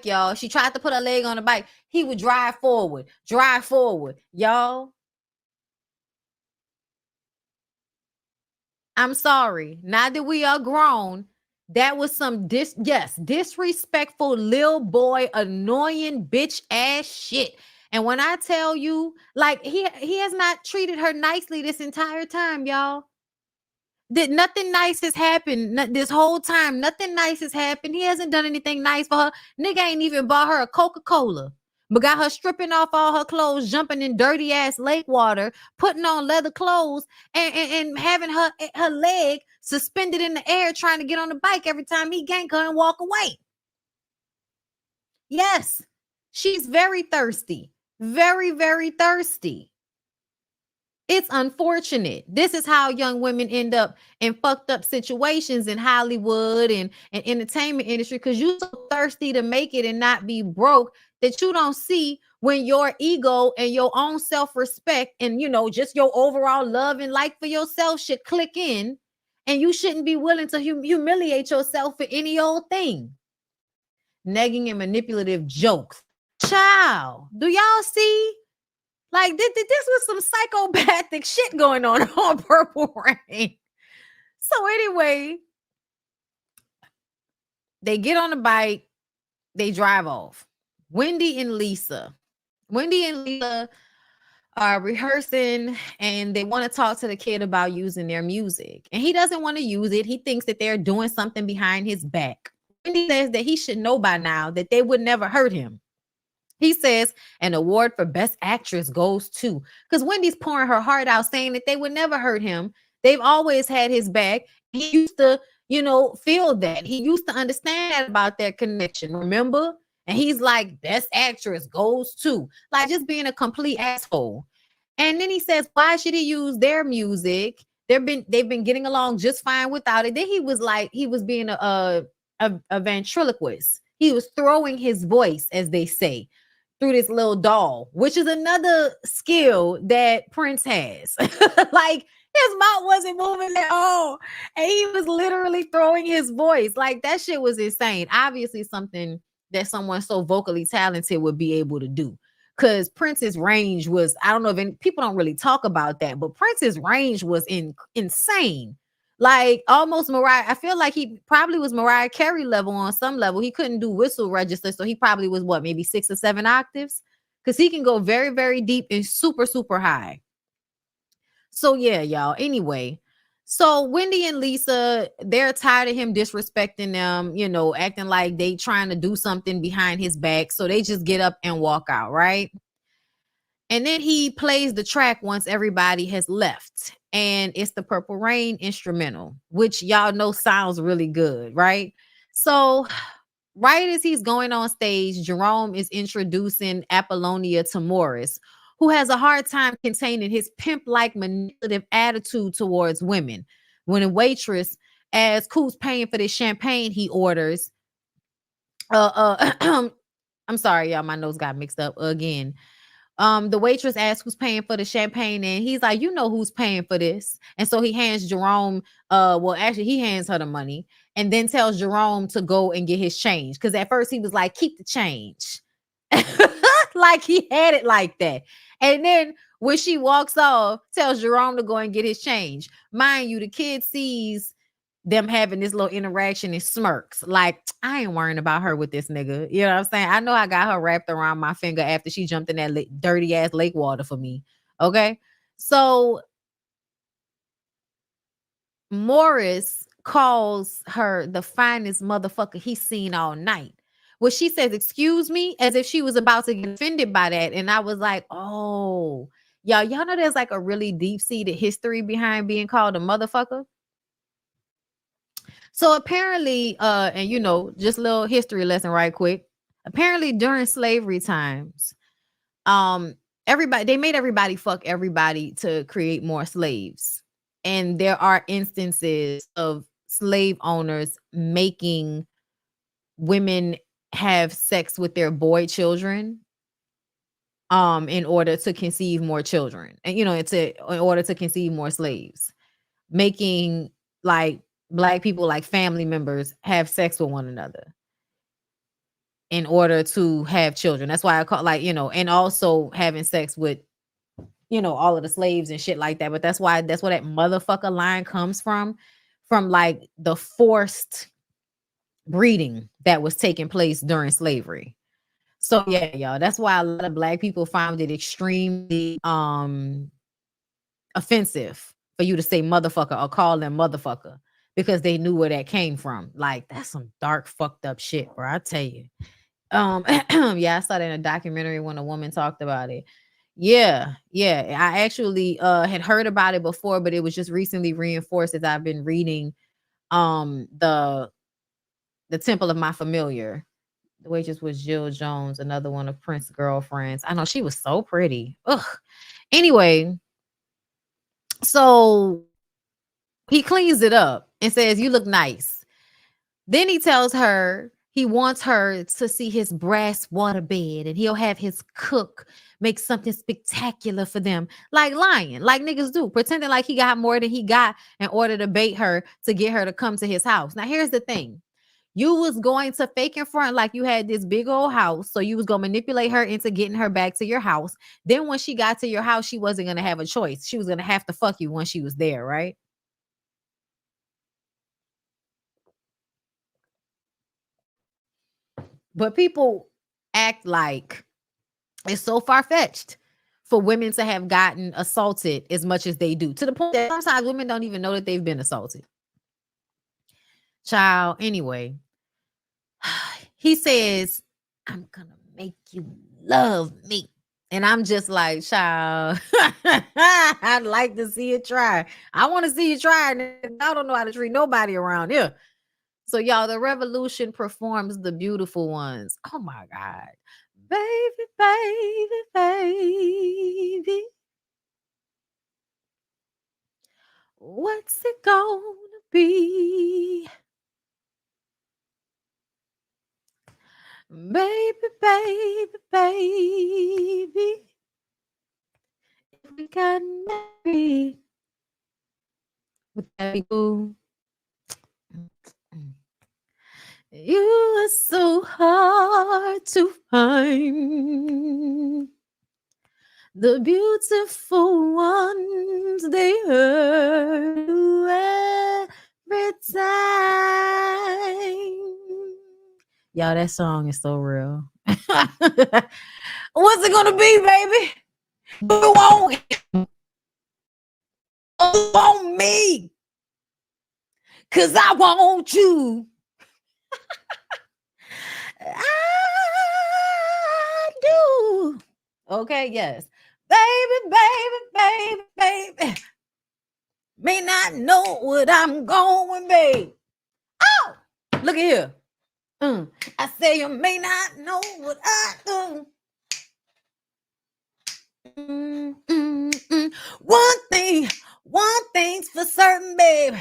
y'all, she tried to put her leg on the bike. He would drive forward, y'all. I'm sorry. Now that we are grown, that was some disrespectful little boy, annoying bitch ass shit. And when I tell you, like, he has not treated her nicely this entire time, y'all. Nothing nice has happened this whole time. Nothing nice has happened. He hasn't done anything nice for her. Nigga ain't even bought her a Coca-Cola. But got her stripping off all her clothes, jumping in dirty ass lake water, putting on leather clothes, and having her leg suspended in the air, trying to get on the bike every time he gank her and walk away. Yes, she's very thirsty. Very, very thirsty. It's unfortunate. This is how young women end up in fucked up situations in Hollywood and entertainment industry because you're so thirsty to make it and not be broke that you don't see when your ego and your own self-respect and just your overall love and like for yourself should click in, and you shouldn't be willing to humiliate yourself for any old thing. Negging and manipulative jokes. Child, do y'all see? Like this was some psychopathic shit going on Purple Rain. So anyway, they get on the bike, they drive off. Wendy and Lisa are rehearsing, and they want to talk to the kid about using their music. And he doesn't want to use it. He thinks that they're doing something behind his back. Wendy says that he should know by now that they would never hurt him. He says an award for best actress goes to, because Wendy's pouring her heart out saying that they would never hurt him. They've always had his back. He used to, feel that. He used to understand that about their connection, remember? And he's like, best actress goes to, like, just being a complete asshole. And then he says, why should he use their music? They've been getting along just fine without it. Then he was like, he was being a ventriloquist. He was throwing his voice, as they say, through this little doll, which is another skill that Prince has. Like, his mouth wasn't moving at all, and he was literally throwing his voice. Like, that shit was insane. Obviously something that someone so vocally talented would be able to do, because Prince's range was, I don't know if people don't really talk about that, but Prince's range was insane. Like, almost Mariah. I feel like he probably was Mariah Carey level on some level. He couldn't do whistle register, so he probably was maybe 6 or 7 octaves, because he can go very, very deep and super, super high. So yeah, y'all. Anyway, so Wendy and Lisa, they're tired of him disrespecting them, acting like they trying to do something behind his back. So they just get up and walk out, right? And then he plays the track once everybody has left. And it's the Purple Rain instrumental, which y'all know sounds really good, right? So right as he's going on stage, Jerome is introducing Apollonia to Morris, who has a hard time containing his pimp-like manipulative attitude towards women. When a waitress asks who's paying for this champagne he orders, I'm sorry, y'all, my nose got mixed up again. The waitress asks who's paying for the champagne, and he's like, you know who's paying for this. And so he hands Jerome, actually he hands her the money and then tells Jerome to go and get his change. Because at first he was like, keep the change. Like he had it like that. And then when she walks off, tells Jerome to go and get his change. Mind you, the kid sees them having this little interaction and smirks, like, I ain't worrying about her with this nigga. You know what I'm saying? I know I got her wrapped around my finger after she jumped in that dirty ass lake water for me. Okay. So Morris calls her the finest motherfucker he's seen all night. Well, she says, excuse me, as if she was about to get offended by that. And I was like, oh, y'all know there's like a really deep-seated history behind being called a motherfucker. So apparently, and just a little history lesson right quick. Apparently during slavery times, they made everybody fuck everybody to create more slaves. And there are instances of slave owners making women have sex with their boy children in order to conceive more children. And in order to conceive more slaves, making like Black people, like family members, have sex with one another in order to have children. That's why I call, and also having sex with, all of the slaves and shit like that. But that's where that motherfucker line comes from like the forced breeding that was taking place during slavery. So yeah, y'all, that's why a lot of Black people found it extremely offensive for you to say motherfucker or call them motherfucker, because they knew where that came from. Like, that's some dark, fucked up shit, bro. I tell you. Yeah, I saw that in a documentary when a woman talked about it. Yeah. I actually had heard about it before, but it was just recently reinforced as I've been reading the Temple of My Familiar. The waitress was Jill Jones, another one of Prince's girlfriends. I know she was so pretty. Ugh. Anyway, so he cleans it up and says, "You look nice." Then he tells her he wants her to see his brass waterbed and he'll have his cook make something spectacular for them. Like lying, like niggas do, pretending like he got more than he got in order to bait her to get her to come to his house. Now, here's the thing. You was going to fake in front like you had this big old house. So you was going to manipulate her into getting her back to your house. Then when she got to your house, she wasn't going to have a choice. She was going to have to fuck you when she was there, right? But people act like it's so far-fetched for women to have gotten assaulted as much as they do, to the point that sometimes women don't even know that they've been assaulted. Child, anyway, he says, "I'm gonna make you love me." And I'm just like, child, I'd like to see it try. I want to see you try. I don't know how to treat nobody around here. So, y'all, the revolution performs the beautiful ones. Oh my God. Baby, baby, baby. What's it gonna be? Baby, baby, baby. If we got married, would that be cool? You are so hard to find. The beautiful ones, they hurt you every time. Y'all, that song is so real. What's it gonna be, baby? You want him. You want me. Cause I want you. I do. Okay, yes. Baby, baby, baby, baby. May not know what I'm going, babe. Oh, look at here. I say you may not know what I do. One thing's for certain, baby.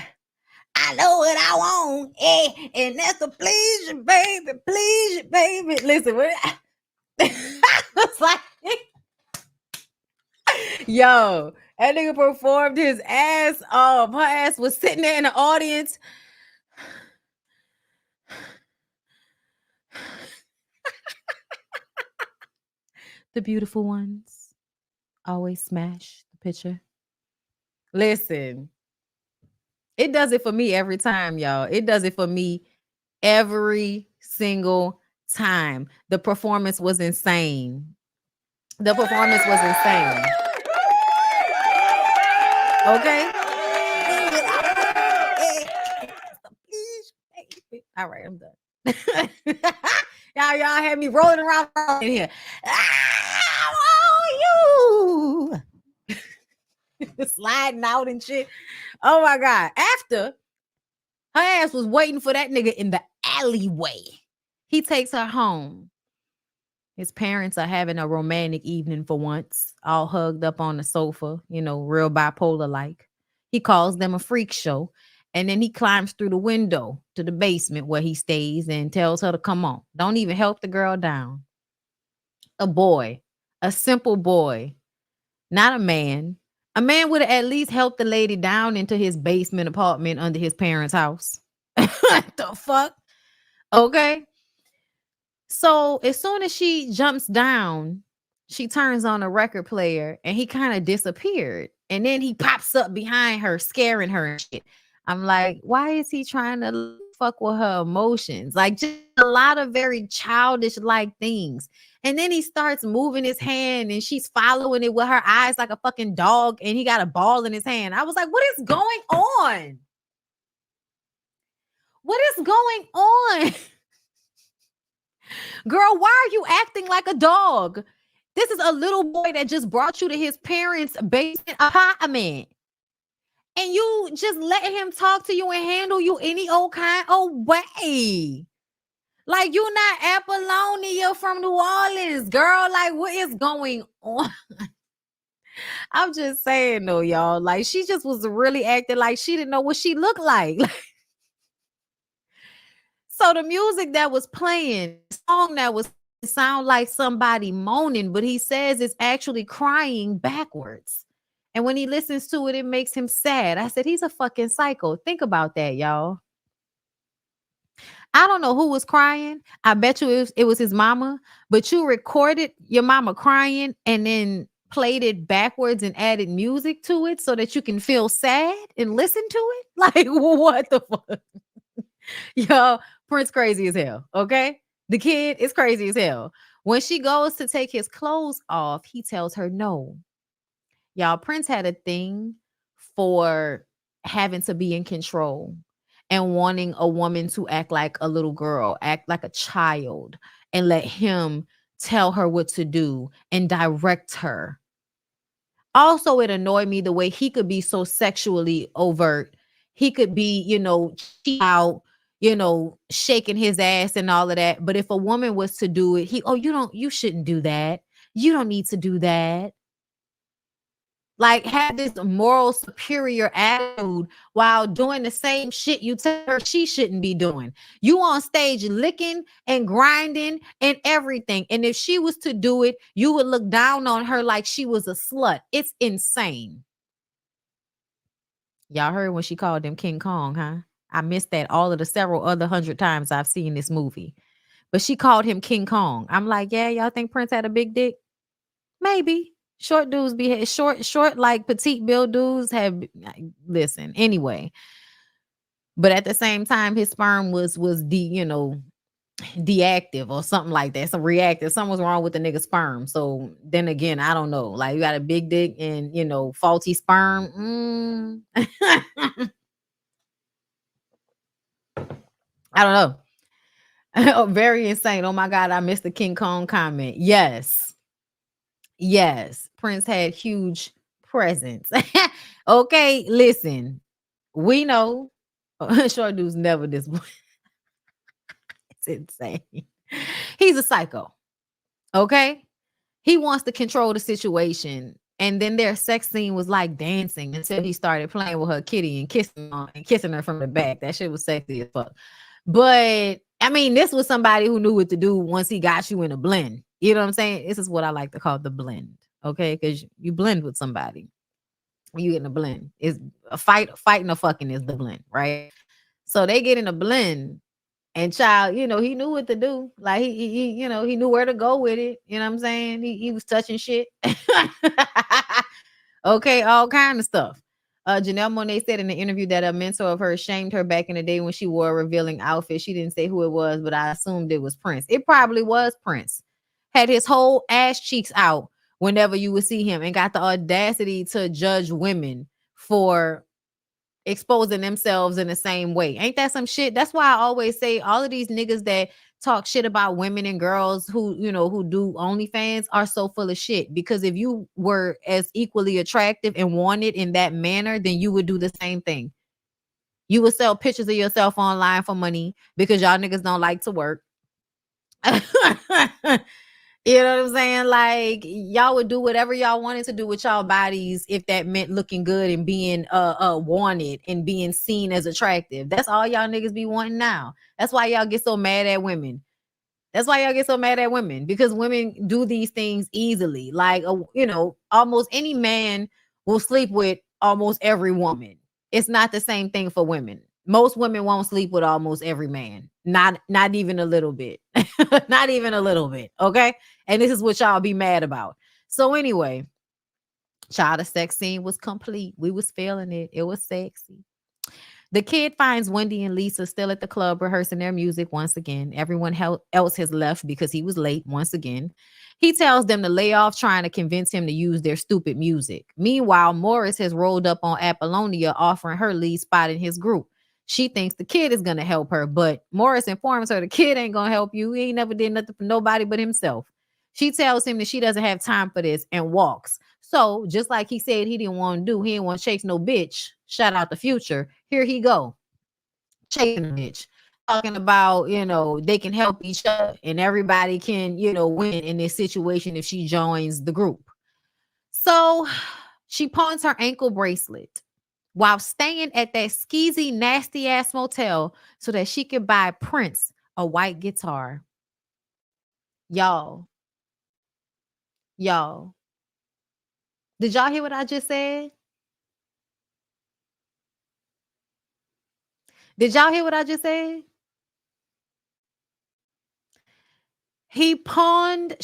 I know what I want, and that's to please you, baby. Please you, baby. Listen, it's like, yo, that nigga performed his ass off. Her ass was sitting there in the audience. The beautiful ones always smash the picture. Listen, it does it for me every time, y'all. It does it for me every single time. The performance was insane. The performance was insane. Okay. All right, I'm done. y'all had me rolling around in here. I want you. Sliding out and shit. Oh my God. After her ass was waiting for that nigga in the alleyway, he takes her home. His parents are having a romantic evening for once, all hugged up on the sofa, real bipolar like. He calls them a freak show. And then he climbs through the window to the basement where he stays and tells her to come on. Don't even help the girl down. A boy, a simple boy, not a man. A man would have at least helped the lady down into his basement apartment under his parents' house. What the fuck? Okay. So as soon as she jumps down, she turns on a record player and he kind of disappeared. And then he pops up behind her, scaring her and shit. I'm like, why is he trying to fuck with her emotions? Like, just a lot of very childish like things. And then he starts moving his hand and she's following it with her eyes like a fucking dog. And he got a ball in his hand. I was like, what is going on? What is going on? Girl, why are you acting like a dog? This is a little boy that just brought you to his parents' basement apartment. And you just letting him talk to you and handle you any old kind of way. Like, you not Apollonia from New Orleans, girl. Like, what is going on? I'm just saying though, y'all. Like, she just was really acting like she didn't know what she looked like. So the music that was playing, the song that was sound like somebody moaning, but he says it's actually crying backwards. And when he listens to it, it makes him sad. I said, he's a fucking psycho. Think about that, y'all. I don't know who was crying. I bet you it was his mama, but you recorded your mama crying and then played it backwards and added music to it so that you can feel sad and listen to it. Like, what the fuck? Yo, Prince crazy as hell. Okay. The kid is crazy as hell. When she goes to take his clothes off, he tells her no. Y'all, Prince had a thing for having to be in control and wanting a woman to act like a little girl, act like a child, and let him tell her what to do and direct her. Also, it annoyed me the way he could be so sexually overt. He could be, out, shaking his ass and all of that. But if a woman was to do it, you shouldn't do that. You don't need to do that. Like, have this moral superior attitude while doing the same shit you tell her she shouldn't be doing. You on stage licking and grinding and everything. And if she was to do it, you would look down on her like she was a slut. It's insane. Y'all heard when she called him King Kong, huh? I missed that all of the several other 100 times I've seen this movie. But she called him King Kong. I'm like, yeah, y'all think Prince had a big dick? Maybe. Short dudes be short, like petite build dudes have. Listen, anyway. But at the same time, his sperm was deactive or something like that. Some reactive. Something was wrong with the nigga's sperm. So then again, I don't know. Like, you got a big dick and faulty sperm. I don't know. Oh, very insane. Oh my God, I missed the King Kong comment. Yes. Prince had huge presence. Okay, listen. We know short dudes never disappoint. It's insane. He's a psycho. Okay? He wants to control the situation. And then their sex scene was like dancing until he started playing with her kitty and kissing her from the back. That shit was sexy as fuck. But I mean, this was somebody who knew what to do once he got you in a blend. You know what I'm saying? This is what I like to call the blend. Okay, because you blend with somebody. You get in a blend. It's a fighting or fucking is the blend, right? So they get in a blend, and child, he knew what to do. Like he knew where to go with it. You know what I'm saying? He was touching shit. Okay, all kind of stuff. Janelle Monáe said in the interview that a mentor of hers shamed her back in the day when she wore a revealing outfit. She didn't say who it was, but I assumed it was Prince. It probably was Prince. Had his whole ass cheeks out whenever you would see him and got the audacity to judge women for exposing themselves in the same way. Ain't that some shit? That's why I always say all of these niggas that talk shit about women and girls who do OnlyFans are so full of shit. Because if you were as equally attractive and wanted in that manner, then you would do the same thing. You would sell pictures of yourself online for money because y'all niggas don't like to work. You know what I'm saying? Like, y'all would do whatever y'all wanted to do with y'all bodies if that meant looking good and being wanted and being seen as attractive. That's all y'all niggas be wanting now. That's why y'all get so mad at women. Because women do these things easily. Like, almost any man will sleep with almost every woman. It's not the same thing for women. Most women won't sleep with almost every man. Not even a little bit. Not even a little bit. Okay. And this is what y'all be mad about. So anyway, child, the sex scene was complete. We was feeling it. It was sexy. The kid finds Wendy and Lisa still at the club rehearsing their music once again. Everyone else has left because he was late once again. He tells them to lay off trying to convince him to use their stupid music. Meanwhile, Morris has rolled up on Apollonia, offering her lead spot in his group. She thinks the kid is going to help her, but Morris informs her the kid ain't going to help you. He ain't never did nothing for nobody but himself. She tells him that she doesn't have time for this and walks. So just like he said he didn't want to do, he didn't want to chase no bitch. Shout out the Future. Here he go. Chasing a bitch. talking about, they can help each other and everybody can, win in this situation if she joins the group. So she pawns her ankle bracelet while staying at that skeezy, nasty ass motel so that she could buy Prince a white guitar. Y'all, did y'all hear what I just said? Did y'all hear what I just said? She pawned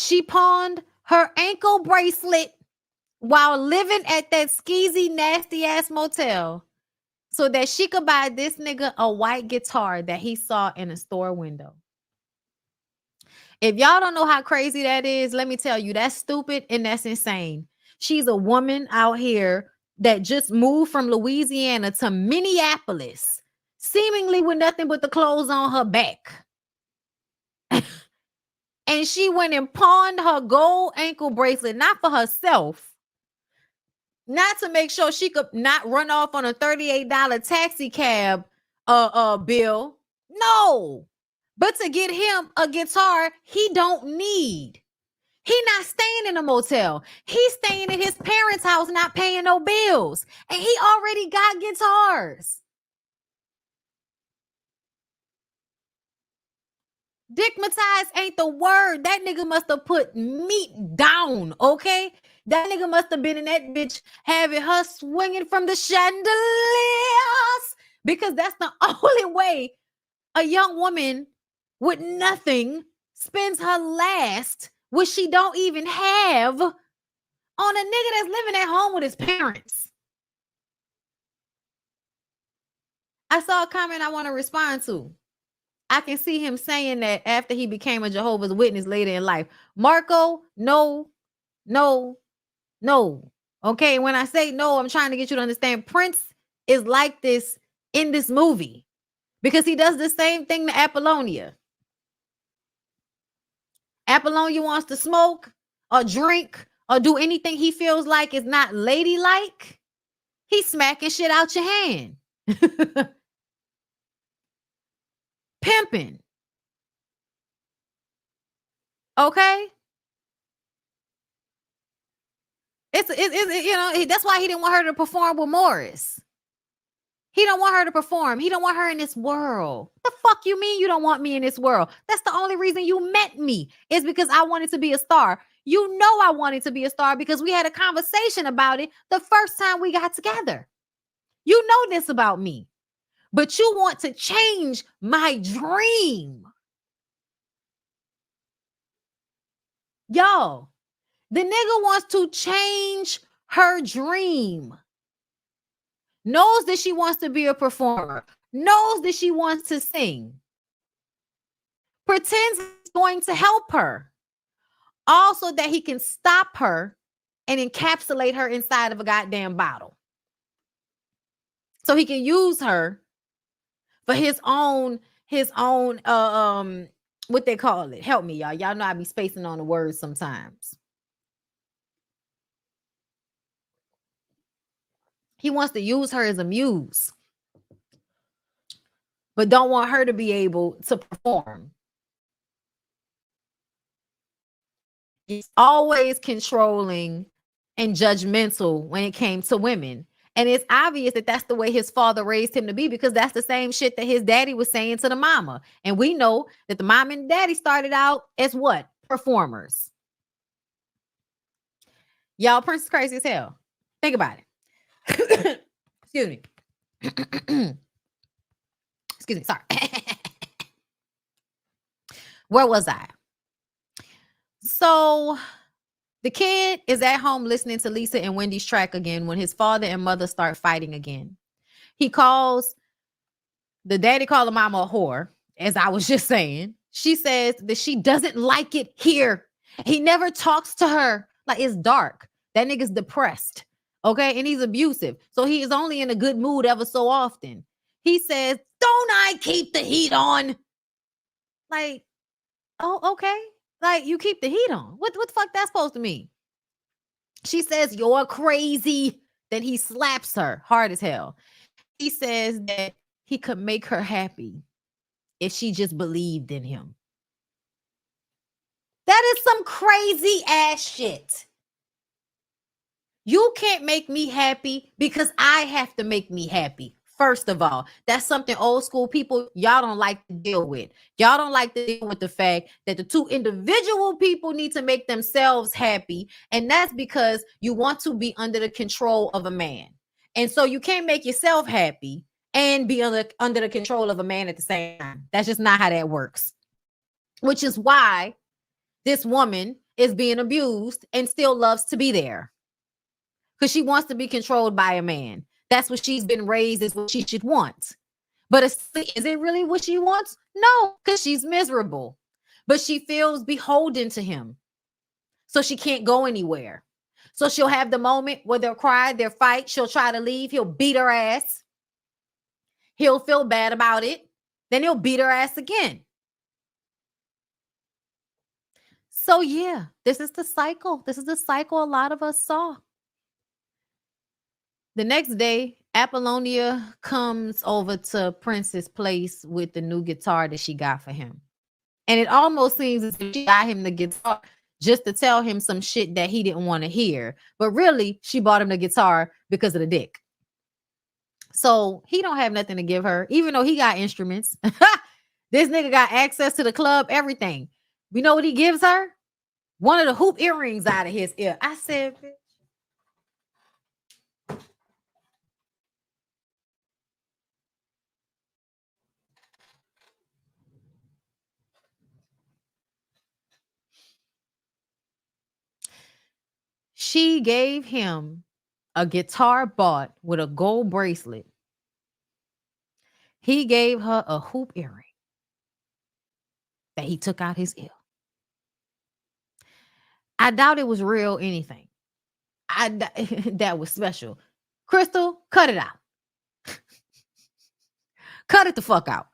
her ankle bracelet while living at that skeezy, nasty ass motel so that she could buy this nigga a white guitar that he saw in a store window. If y'all don't know how crazy that is, let me tell you, that's stupid and that's insane. She's a woman out here that just moved from Louisiana to Minneapolis, seemingly with nothing but the clothes on her back. And she went and pawned her gold ankle bracelet, not for herself, not to make sure she could not run off on a $38 taxi cab bill. No, but to get him a guitar he don't need. He not staying in a motel. He's staying in his parents' house, not paying no bills. And he already got guitars. Dickmatized ain't the word. That nigga must have put meat down, okay? That nigga must have been in that bitch having her swinging from the chandeliers, because that's the only way a young woman with nothing spends her last, which she don't even have, on a nigga that's living at home with his parents. I saw a comment I want to respond to. I can see him saying that after he became a Jehovah's Witness later in life. Marco, no. Okay, when I say no, I'm trying to get you to understand Prince is like this in this movie because he does the same thing to Apollonia. Apollonia wants to smoke or drink or do anything he feels like is not ladylike. He's smacking shit out your hand. Pimping. Okay? It's that's why he didn't want her to perform with Morris. He don't want her to perform. He don't want her in this world. The fuck you mean you don't want me in this world? That's the only reason you met me, is because I wanted to be a star. You know I wanted to be a star because we had a conversation about it the first time we got together. You know this about me. But you want to change my dream. Y'all, the nigga wants to change her dream. Knows that she wants to be a performer. Knows that she wants to sing. Pretends he's going to help her. Also that he can stop her and encapsulate her inside of a goddamn bottle. So he can use her for his own what they call it. Help me, y'all. Y'all know I be spacing on the words sometimes. He wants to use her as a muse, but don't want her to be able to perform. He's always controlling and judgmental when it came to women. And it's obvious that that's the way his father raised him to be, because that's the same shit that his daddy was saying to the mama. And we know that the mom and daddy started out as what? Performers. Y'all, Prince is crazy as hell. Think about it. Excuse me. Excuse me. Sorry. Where was I? So the kid is at home listening to Lisa and Wendy's track again when his father and mother start fighting again. He calls, the daddy called the mama a whore, as I was just saying. She says that she doesn't like it here. He never talks to her. Like, it's dark. That nigga's depressed. Okay? And he's abusive. So he is only in a good mood ever so often. He says, don't I keep the heat on? Like, oh, okay. Like, you keep the heat on. What the fuck that's supposed to mean? She says, you're crazy. Then he slaps her hard as hell. He says that he could make her happy if she just believed in him. That is some crazy ass shit. You can't make me happy because I have to make me happy. First of all, that's something old school people, y'all don't like to deal with. Y'all don't like to deal with the fact that the two individual people need to make themselves happy. And that's because you want to be under the control of a man. And so you can't make yourself happy and be under the control of a man at the same time. That's just not how that works. Which is why this woman is being abused and still loves to be there. Because she wants to be controlled by a man. That's what she's been raised as what she should want. But is it really what she wants? No, because she's miserable. But she feels beholden to him. So she can't go anywhere. So she'll have the moment where they'll cry, they'll fight. She'll try to leave. He'll beat her ass. He'll feel bad about it. Then he'll beat her ass again. So yeah, this is the cycle. This is the cycle a lot of us saw. The next day, Apollonia comes over to Prince's place with the new guitar that she got for him. And it almost seems as if she got him the guitar just to tell him some shit that he didn't want to hear. But really, she bought him the guitar because of the dick. So he don't have nothing to give her, even though he got instruments. This nigga got access to the club, everything. You know what he gives her? One of the hoop earrings out of his ear. I said, bitch. She gave him a guitar bought with a gold bracelet. He gave her a hoop earring that he took out his ear. I doubt it was real anything. That was special. Crystal, cut it out. Cut it the fuck out.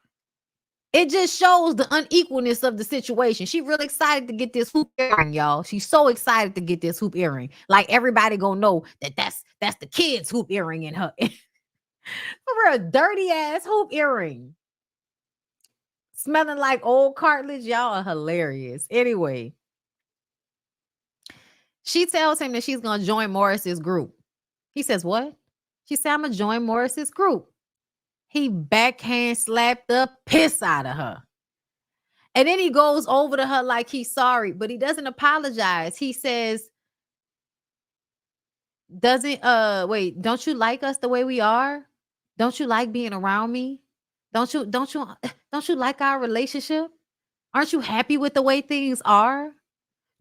It just shows the unequalness of the situation. She really excited to get this hoop earring, y'all. She's so excited to get this hoop earring. Like everybody gonna know that that's the kid's hoop earring in her. For a dirty ass hoop earring. Smelling like old cartilage. Y'all are hilarious. Anyway. She tells him that she's gonna join Morris's group. He says, what? She said, I'm gonna join Morris's group. He backhand slapped the piss out of her. And then he goes over to her like he's sorry, but he doesn't apologize. He says, don't you like us the way we are? Don't you like being around me? Don't you like our relationship? Aren't you happy with the way things are?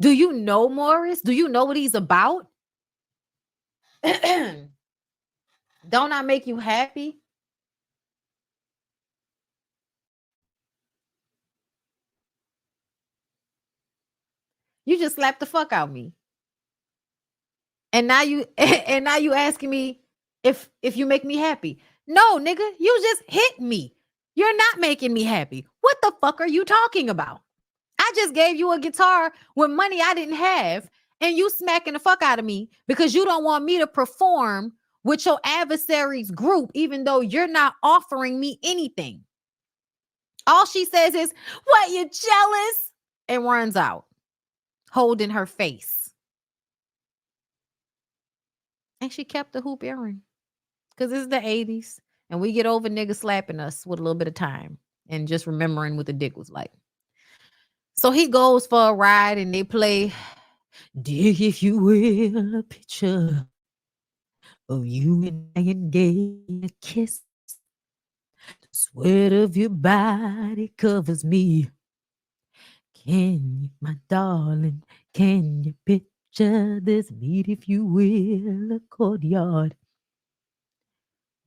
Do you know Morris? Do you know what he's about? Don't I make you happy? You just slapped the fuck out of me. And now you asking me if you make me happy. No, nigga, you just hit me. You're not making me happy. What the fuck are you talking about? I just gave you a guitar with money I didn't have, and you smacking the fuck out of me because you don't want me to perform with your adversary's group, even though you're not offering me anything. All she says is, what, you jealous? And runs out, holding her face. And she kept the hoop earring because it's the 80s, and we get over niggas slapping us with a little bit of time and just remembering what the dick was like. So he goes for a ride and they play Dig If You Will, a picture of you and I in a kiss. The sweat of your body covers me. Can you, my darling, can you picture this? Meet, if you will, a courtyard.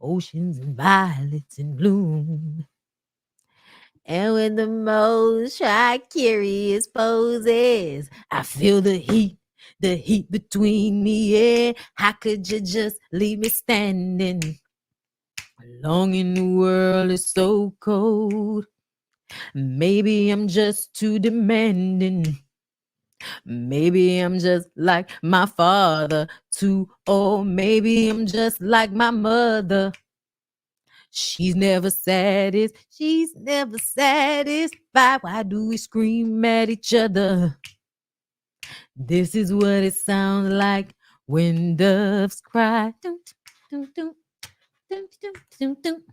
Oceans and violets in bloom. And with the most tri-curious poses, I feel the heat between me. Yeah, how could you just leave me standing? Alone in the world is so cold. Maybe I'm just too demanding. Maybe I'm just like my father too. Or maybe I'm just like my mother. She's never satisfied. She's never satisfied. Why do we scream at each other? This is what it sounds like when doves cry. Dun, dun, dun, dun, dun, dun, dun, dun,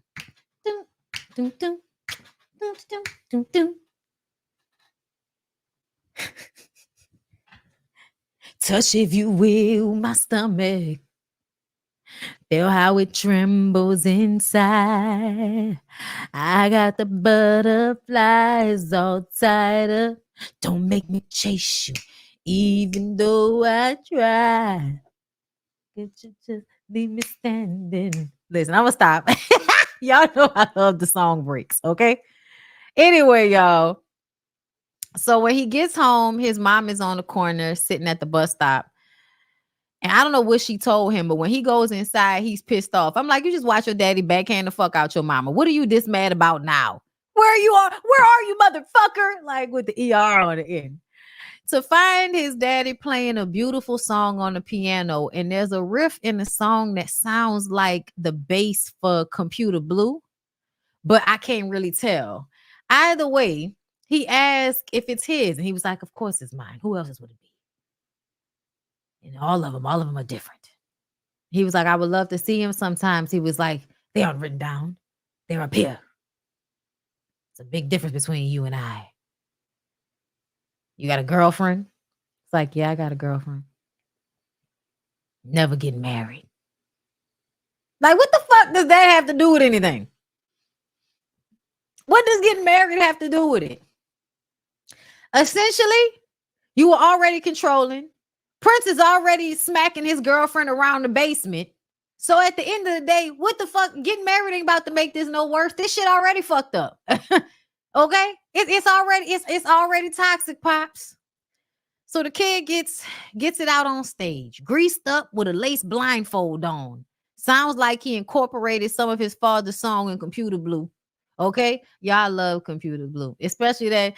dun, dun, dun, dun, dun, dun. Touch, if you will, my stomach. Feel how it trembles inside. I got the butterflies all tied up. Don't make me chase you, even though I try. Could you just leave me standing? Listen, I'm gonna stop. Y'all know I love the song breaks, okay? Anyway, y'all. So when he gets home, his mom is on the corner sitting at the bus stop. And I don't know what she told him, but when he goes inside, he's pissed off. I'm like, you just watch your daddy backhand the fuck out your mama. What are you this mad about now? Where are you, motherfucker? Like with the ER on the end. To find his daddy playing a beautiful song on the piano, and there's a riff in the song that sounds like the bass for Computer Blue, but I can't really tell. Either way, he asked if it's his, and he was like, of course it's mine. Who else's would it be? And all of them are different. He was like, I would love to see him sometimes. He was like, they aren't written down. They're up here. It's a big difference between you and I. You got a girlfriend? It's like, yeah, I got a girlfriend. Never getting married. Like, what the fuck does that have to do with anything? What does getting married have to do with it? Essentially, you were already controlling. Prince is already smacking his girlfriend around the basement. So at the end of the day, what the fuck? Getting married ain't about to make this no worse. This shit already fucked up. Okay? It's already toxic, Pops. So the kid gets it out on stage, greased up with a lace blindfold on. Sounds like he incorporated some of his father's song in Computer Blue. Okay? Y'all love Computer Blue, especially that.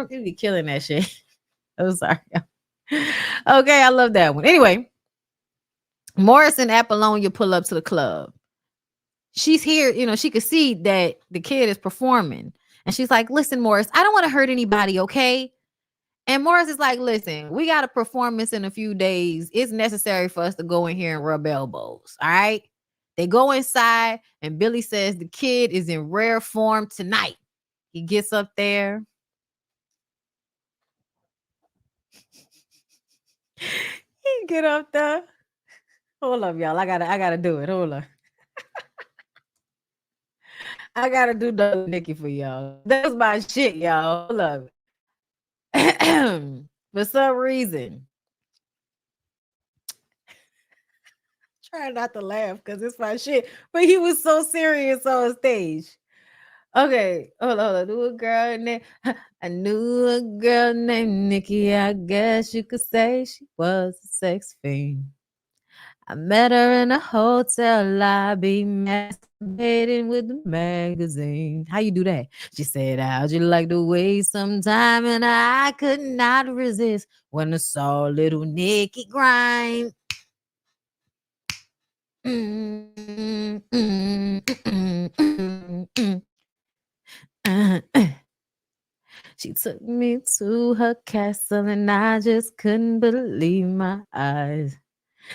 You be killing that shit. I'm sorry. Okay, I love that one. Anyway, Morris and Apollonia pull up to the club. She's here, she could see that the kid is performing. And she's like, listen, Morris, I don't want to hurt anybody, okay? And Morris is like, listen, we got a performance in a few days. It's necessary for us to go in here and rub elbows, all right? They go inside, and Billy says the kid is in rare form tonight. He gets up there. He get up there. Hold up, y'all. I gotta do it. Hold up. I gotta do Double Nikki for y'all. That's my shit, y'all. Hold up. For some reason, try not to laugh because it's my shit. But he was so serious on stage. Okay, hold on. I knew a girl named Nikki. I guess you could say she was a sex fiend. I met her in a hotel lobby, masturbating with the magazine. How you do that? She said, how'd you like to waste some time? And I could not resist when I saw little Nikki grind. She took me to her castle and I just couldn't believe my eyes.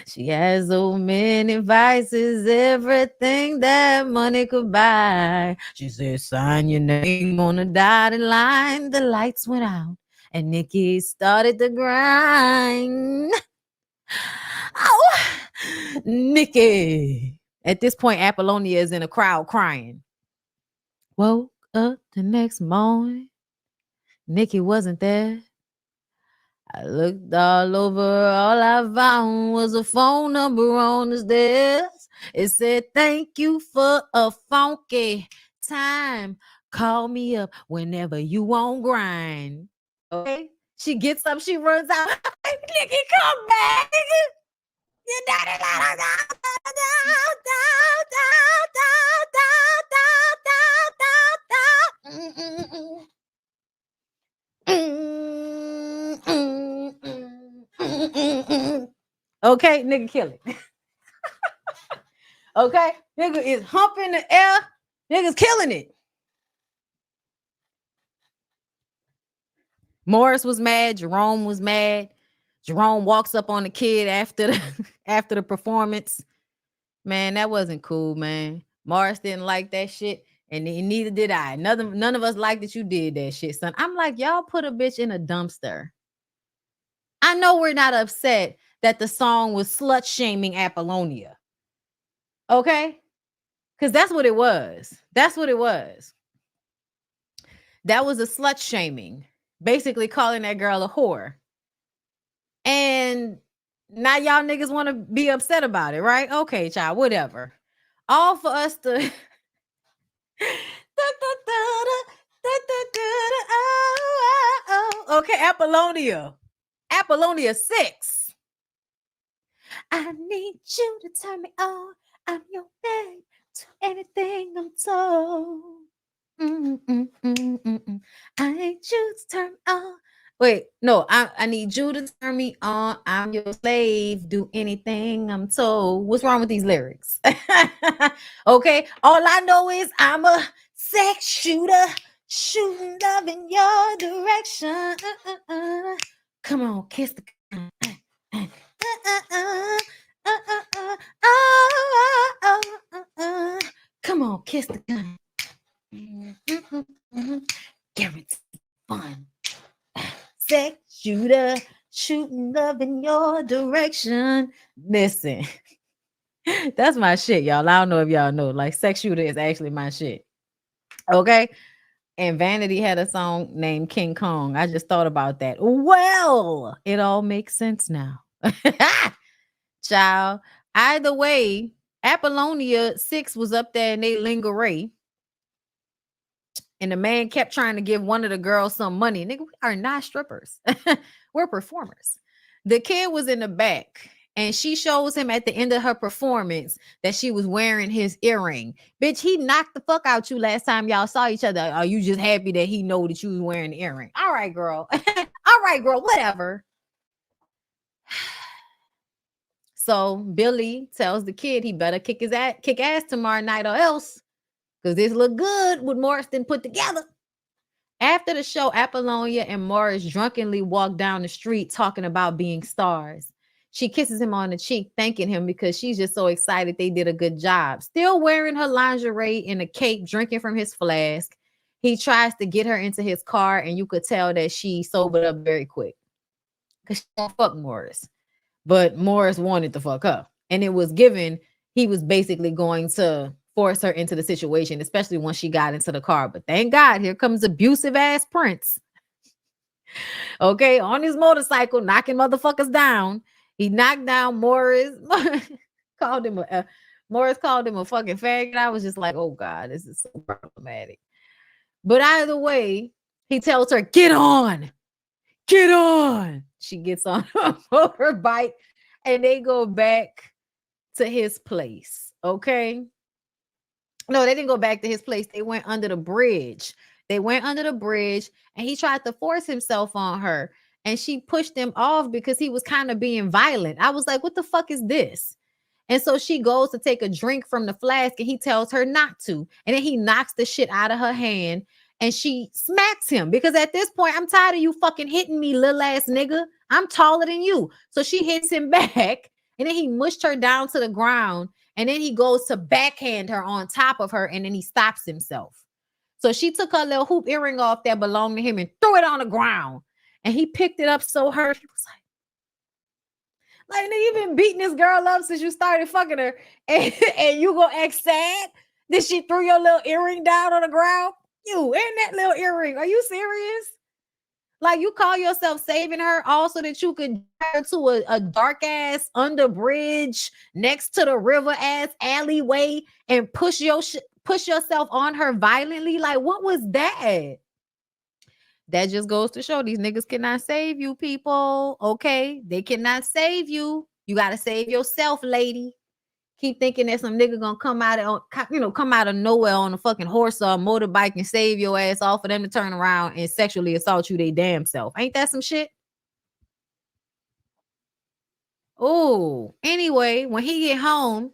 She has so many vices, everything that money could buy. She said, sign your name on a dotted line. The lights went out and Nikki started to grind. Oh, Nikki. At this point, Apollonia is in a crowd crying. Woke up the next morning. Nikki wasn't there. I looked all over, all I found was a phone number on the stairs. It said, thank you for a funky time. Call me up whenever you want grind. Okay? She gets up, she runs out. Nikki, come back, nigga. You daddy let her go. Okay, nigga kill it. Okay, nigga is humping the air. Nigga's killing it. Morris was mad. Jerome was mad. Jerome walks up on the kid after the after the performance. Man, that wasn't cool, man. Morris didn't like that shit, and neither did I. None of us liked that you did that shit, son. I'm like, y'all put a bitch in a dumpster. I know we're not upset that the song was slut shaming Apollonia. Okay? Because that's what it was. That's what it was. That was a slut shaming, basically calling that girl a whore. And now y'all niggas want to be upset about it, right? Okay, child, whatever. All for us to okay, Apollonia. Apollonia 6. I need you to turn me on. I'm your babe. To anything I'm told. I need you to turn me on. Wait, no, I need you to turn me on. I'm your slave. Do anything I'm told. What's wrong with these lyrics? Okay, all I know is I'm a sex shooter, shooting love in your direction. Come on, kiss the. Come on, kiss the gun. Guaranteed fun. Sex shooter, shooting love in your direction. Listen, that's my shit, y'all. I don't know if y'all know. Like, sex shooter is actually my shit. Okay. And Vanity had a song named King Kong. I just thought about that. Well, it all makes sense now. Child. Either way, Apollonia 6 was up there in they lingerie. And the man kept trying to give one of the girls some money. Nigga, we are not strippers. We're performers. The kid was in the back, and she shows him at the end of her performance that she was wearing his earring. Bitch, he knocked the fuck out you last time y'all saw each other. Are you just happy that he know that you was wearing the earring? All right, girl. All right, girl, whatever. So Billy tells the kid he better kick ass tomorrow night or else. Because this look good with Morrison put together. After the show, Apollonia and Morris drunkenly walk down the street talking about being stars. She kisses him on the cheek, thanking him because she's just so excited they did a good job. Still wearing her lingerie and a cape, drinking from his flask. He tries to get her into his car, and you could tell that she sobered up very quick. Because she don't fuck Morris. But Morris wanted to fuck her. And it was given he was basically going to force her into the situation, especially once she got into the car. But thank God, here comes abusive ass Prince. Okay, on his motorcycle, knocking motherfuckers down. He knocked down Morris. Morris called him a fucking faggot. I was just like, oh God, this is so problematic. But either way, he tells her, get on. Get on. She gets on her motorbike and they go back to his place. Okay. No, they didn't go back to his place. They went under the bridge. And he tried to force himself on her. And she pushed him off because he was kind of being violent. I was like, what the fuck is this? And so she goes to take a drink from the flask and he tells her not to. And then he knocks the shit out of her hand and she smacks him because at this point, I'm tired of you fucking hitting me, little ass nigga. I'm taller than you. So she hits him back and then he mushed her down to the ground. And then he goes to backhand her on top of her and then he stops himself. So she took her little hoop earring off that belonged to him and threw it on the ground. And he picked it up so hurt. He was like, you've been beating this girl up since you started fucking her. And you gonna act sad that she threw your little earring down on the ground? You and that little earring. Are you serious? Like, you call yourself saving her also that you could drive her to a dark ass under bridge next to the river ass alleyway and push yourself on her violently? Like, what was that? That just goes to show these niggas cannot save you, people. Okay, they cannot save you. You got to save yourself, lady. Keep thinking that some nigga gonna come out of nowhere on a fucking horse or a motorbike and save your ass off for them to turn around and sexually assault you they damn self. Ain't that some shit? Oh, anyway, when he get home,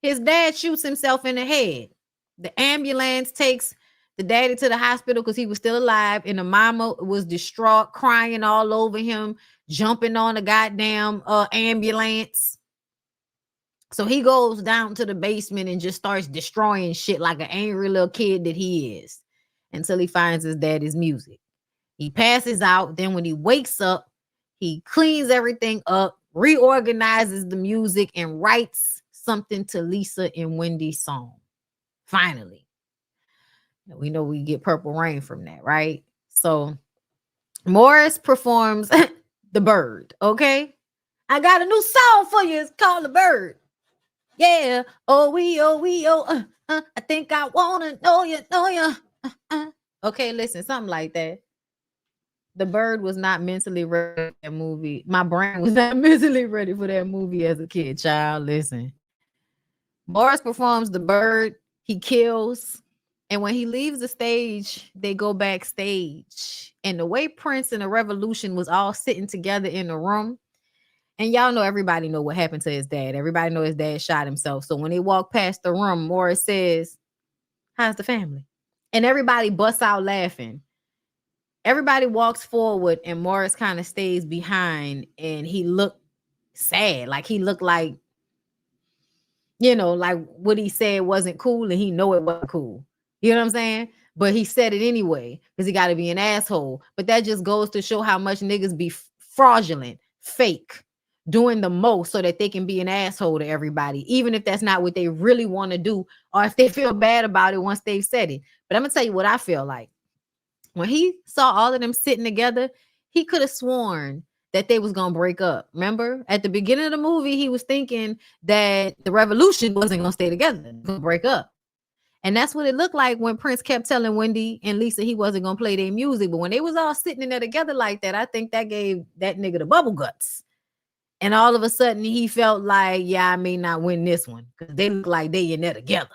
his dad shoots himself in the head. The ambulance takes the daddy to the hospital because he was still alive, and the mama was distraught, crying all over him, jumping on the goddamn ambulance. So he goes down to the basement and just starts destroying shit like an angry little kid that he is until he finds his daddy's music. He passes out. Then when he wakes up, he cleans everything up, reorganizes the music, and writes something to Lisa and Wendy's song. Finally. We know we get Purple Rain from that, right? So Morris performs The Bird, okay? I got a new song for you. It's called The Bird. Yeah. Oh, I think I wanna know you. Okay, listen, something like that. The Bird was not mentally ready for that movie. My brain was not mentally ready for that movie as a kid, child. Listen. Morris performs The Bird. He kills. And when he leaves the stage, they go backstage. And the way Prince and the Revolution was all sitting together in the room, and y'all know, everybody know what happened to his dad. Everybody know his dad shot himself. So when they walk past the room, Morris says, "How's the family?" And everybody busts out laughing. Everybody walks forward and Morris kind of stays behind, and he looked sad. Like he looked like, like what he said wasn't cool, and he know it wasn't cool. You know what I'm saying? But he said it anyway because he got to be an asshole. But that just goes to show how much niggas be fraudulent, fake, doing the most so that they can be an asshole to everybody, even if that's not what they really want to do, or if they feel bad about it once they've said it. But I'm gonna tell you what I feel like. When he saw all of them sitting together, he could have sworn that they was gonna break up. Remember, at the beginning of the movie, he was thinking that the Revolution wasn't gonna stay together, gonna break up. And that's what it looked like when Prince kept telling Wendy and Lisa he wasn't gonna play their music. But when they was all sitting in there together like that, I think that gave that nigga the bubble guts. And all of a sudden he felt like, yeah, I may not win this one because they look like they in there together.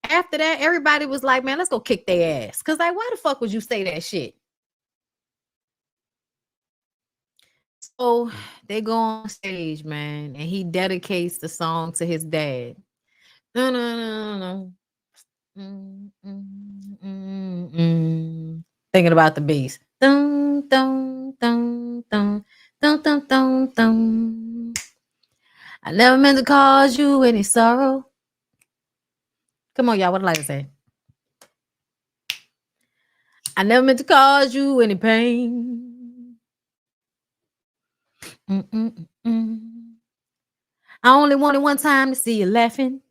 After that, everybody was like, man, let's go kick their ass. Because, like, why the fuck would you say that shit? So they go on stage, man, and he dedicates the song to his dad. No, no, no, no. Thinking about the bass. Dun, dun, dun, dun, dun, dun, dun, dun. I never meant to cause you any sorrow. Come on, y'all. What did I say? I never meant to cause you any pain. I only wanted one time to see you laughing.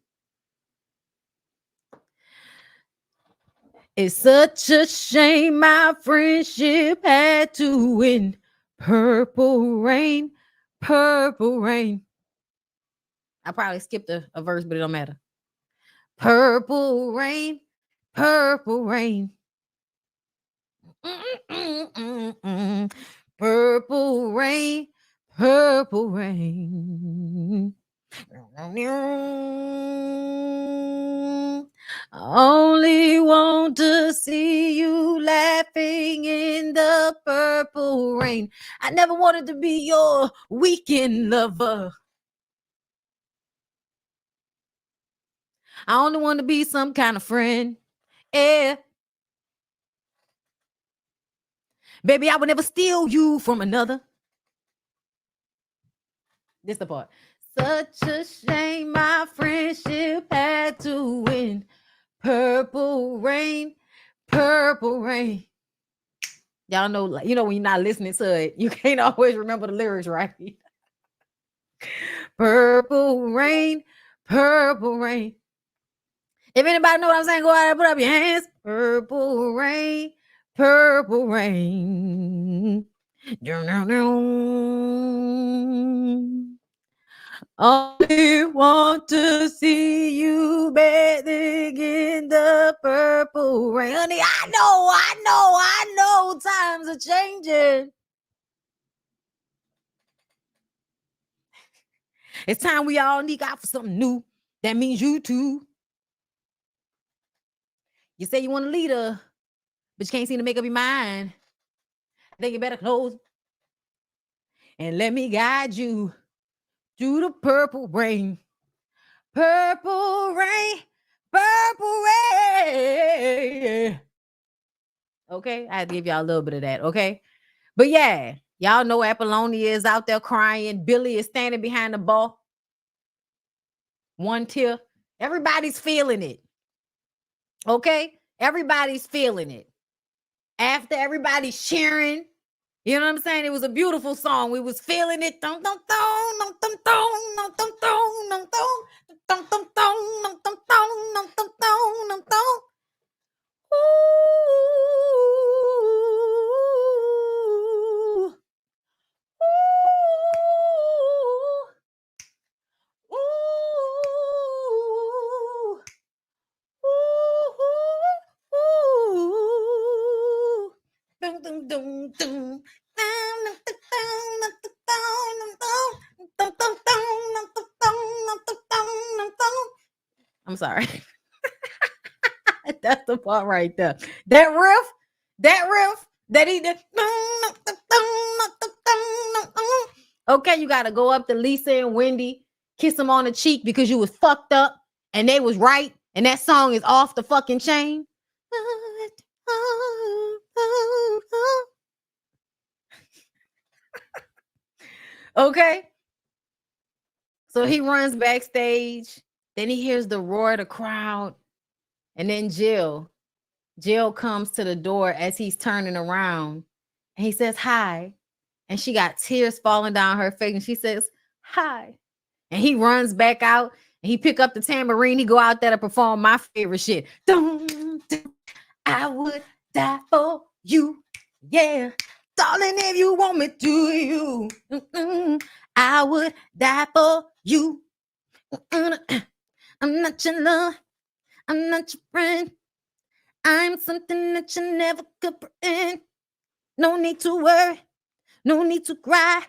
It's such a shame my friendship had to end. Purple rain, purple rain. I probably skipped a verse, but it don't matter. Purple rain, purple rain. Purple rain, purple rain. I only want to see you laughing in the purple rain. I never wanted to be your weekend lover. I only want to be some kind of friend. Yeah. Baby, I would never steal you from another. This the part. Such a shame my friendship had to end. Purple rain, purple rain. Y'all know, when you're not listening to it, you can't always remember the lyrics, right? Purple rain, purple rain. If anybody know what I'm saying, go ahead and put up your hands. Purple rain, purple rain. Only want to see you bathing in the purple rain. Honey, I know times are changing. It's time we all sneak out for something new. That means you too. You say you want a leader, but you can't seem to make up your mind. I think you better close. and let me guide you through the purple rain. Purple rain, purple rain. Okay, I had to give y'all a little bit of that, okay? But yeah, y'all know Apollonia is out there crying. Billy is standing behind the ball. One tear. Everybody's feeling it. Okay? Everybody's feeling it. After everybody's cheering, you know what I'm saying? It was a beautiful song. We was feeling it. Dum dum dum dum dum dum dum dum dum dum dum dum dum dum dum dum dum dum. I'm sorry. That's the part right there. That riff, that he did. Okay, you got to go up to Lisa and Wendy, kiss them on the cheek because you was fucked up and they was right. And that song is off the fucking chain. Okay. So he runs backstage. Then he hears the roar of the crowd. And then Jill comes to the door as he's turning around. And he says, hi. And she got tears falling down her face. And she says, hi. And he runs back out. And he pick up the tambourine. He go out there to perform my favorite shit. Dum, dum, I would die for you. Yeah. Darling, if you want me to, you. I would die for you. I'm not your love. I'm not your friend. I'm something that you never could pretend. No need to worry. No need to cry.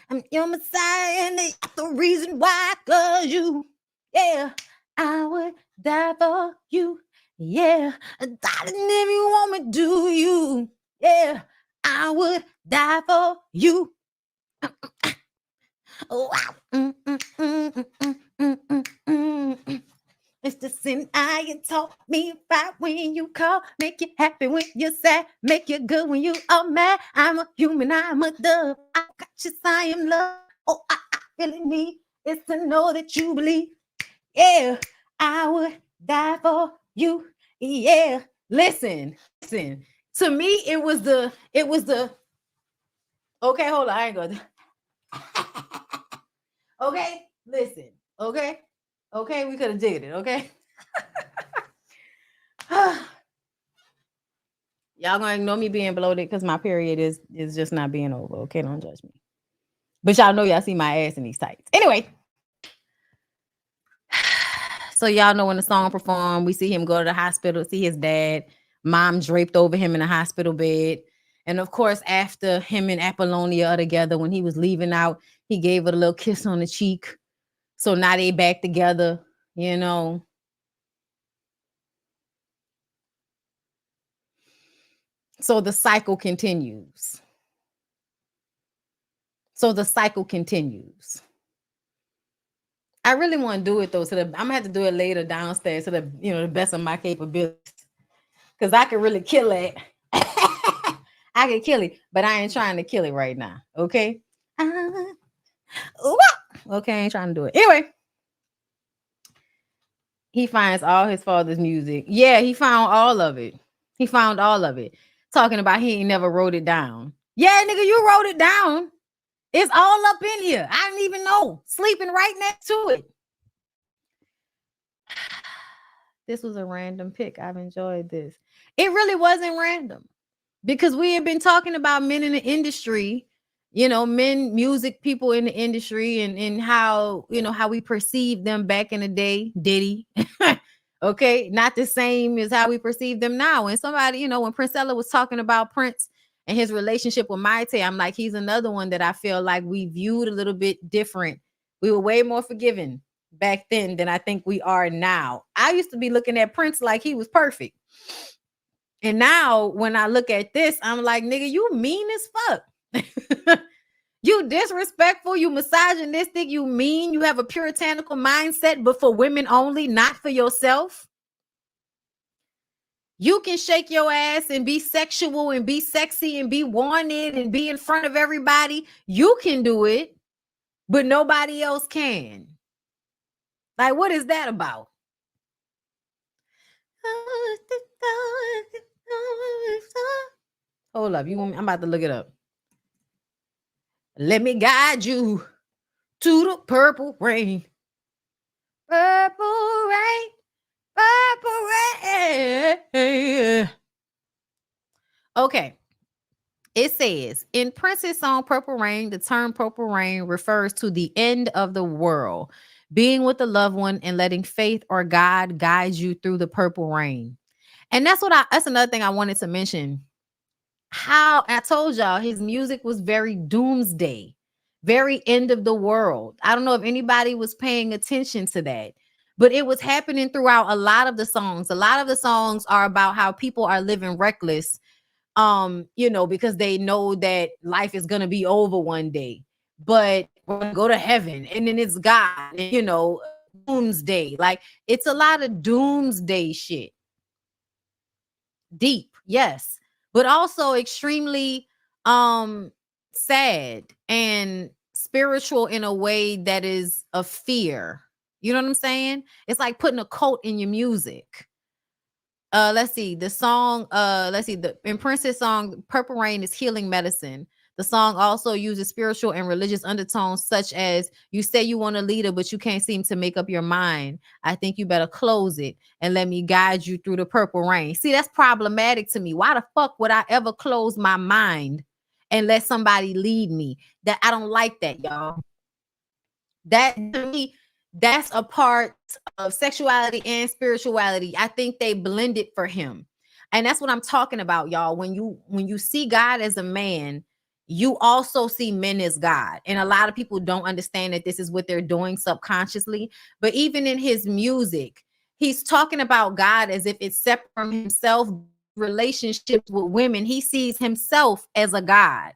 I'm your Messiah and it's the reason why. 'Cause you, yeah, I would die for you. Yeah, darling, if you want me, do you? Yeah, I would die for you. Oh, wow. It's the sin I taught me about when you call. Make you happy when you're sad. Make you good when you are mad. I'm a human, I'm a dove. I got you, I am love. Oh, I really need is to know that you believe. Yeah, I would die for you. Yeah, listen. To me, it was the. Okay, hold on, I ain't gonna. Okay, listen. Okay, we could have did it. Okay. Y'all gonna ignore me being bloated because my period is just not being over. Okay, don't judge me. But y'all know y'all see my ass in these tights. Anyway. So y'all know when the song performed, we see him go to the hospital, see his dad, mom draped over him in a hospital bed. And of course, after him and Apollonia are together, when he was leaving out, he gave her a little kiss on the cheek. So now they back together, you know. So the cycle continues. I really want to do it though. So I'm gonna have to do it later downstairs to the best of my capabilities. Because I can really kill it. I can kill it, but I ain't trying to kill it right now. Okay. Okay, I ain't trying to do it. Anyway. He finds all his father's music. Yeah, he found all of it. Talking about he ain't never wrote it down. Yeah, nigga, you wrote it down. It's all up in here. I didn't even know. Sleeping right next to it. This was a random pick. I've enjoyed this. It really wasn't random because we have been talking about men in the industry, men, music people in the industry and how, how we perceive them back in the day. Diddy. Okay. Not the same as how we perceive them now. And somebody, when Princella was talking about Prince and his relationship with Maite, I'm like, he's another one that I feel like we viewed a little bit different. We were way more forgiving back then than I think we are now. I used to be looking at Prince like he was perfect. And now when I look at this, I'm like, nigga, you mean as fuck. You disrespectful, you misogynistic, you mean, you have a puritanical mindset, but for women only, not for yourself. You can shake your ass and be sexual and be sexy and be wanted and be in front of everybody. You can do it, but nobody else can. Like, what is that about? Hold up. I'm about to look it up. Let me guide you to the purple rain. Purple rain. Purple rain. Okay. It says in Prince's song Purple Rain, the term purple rain refers to the end of the world, being with a loved one and letting faith or God guide you through the purple rain. And that's another thing I wanted to mention. How I told y'all his music was very doomsday, very end of the world. I don't know if anybody was paying attention to that, but it was happening throughout a lot of the songs. A lot of the songs are about how people are living reckless, because they know that life is gonna be over one day, but we're gonna go to heaven, and then it's God, and, doomsday. Like, it's a lot of doomsday shit. Deep, yes, but also extremely sad and spiritual in a way that is of fear. You know what I'm saying? It's like putting a coat in your music. Let's see the song. In Prince's song Purple Rain is healing medicine. The song also uses spiritual and religious undertones, such as, you say you want a leader, but you can't seem to make up your mind. I think you better close it and let me guide you through the purple rain. See, that's problematic to me. Why the fuck would I ever close my mind and let somebody lead me? That I don't like that, y'all. That to me, that's a part of sexuality and spirituality. I think they blend it for him. And that's what I'm talking about, y'all. When you see God as a man, you also see men as God. And a lot of people don't understand that this is what they're doing subconsciously. But even in his music, he's talking about God as if it's separate from himself. Relationships with women, he sees himself as a God.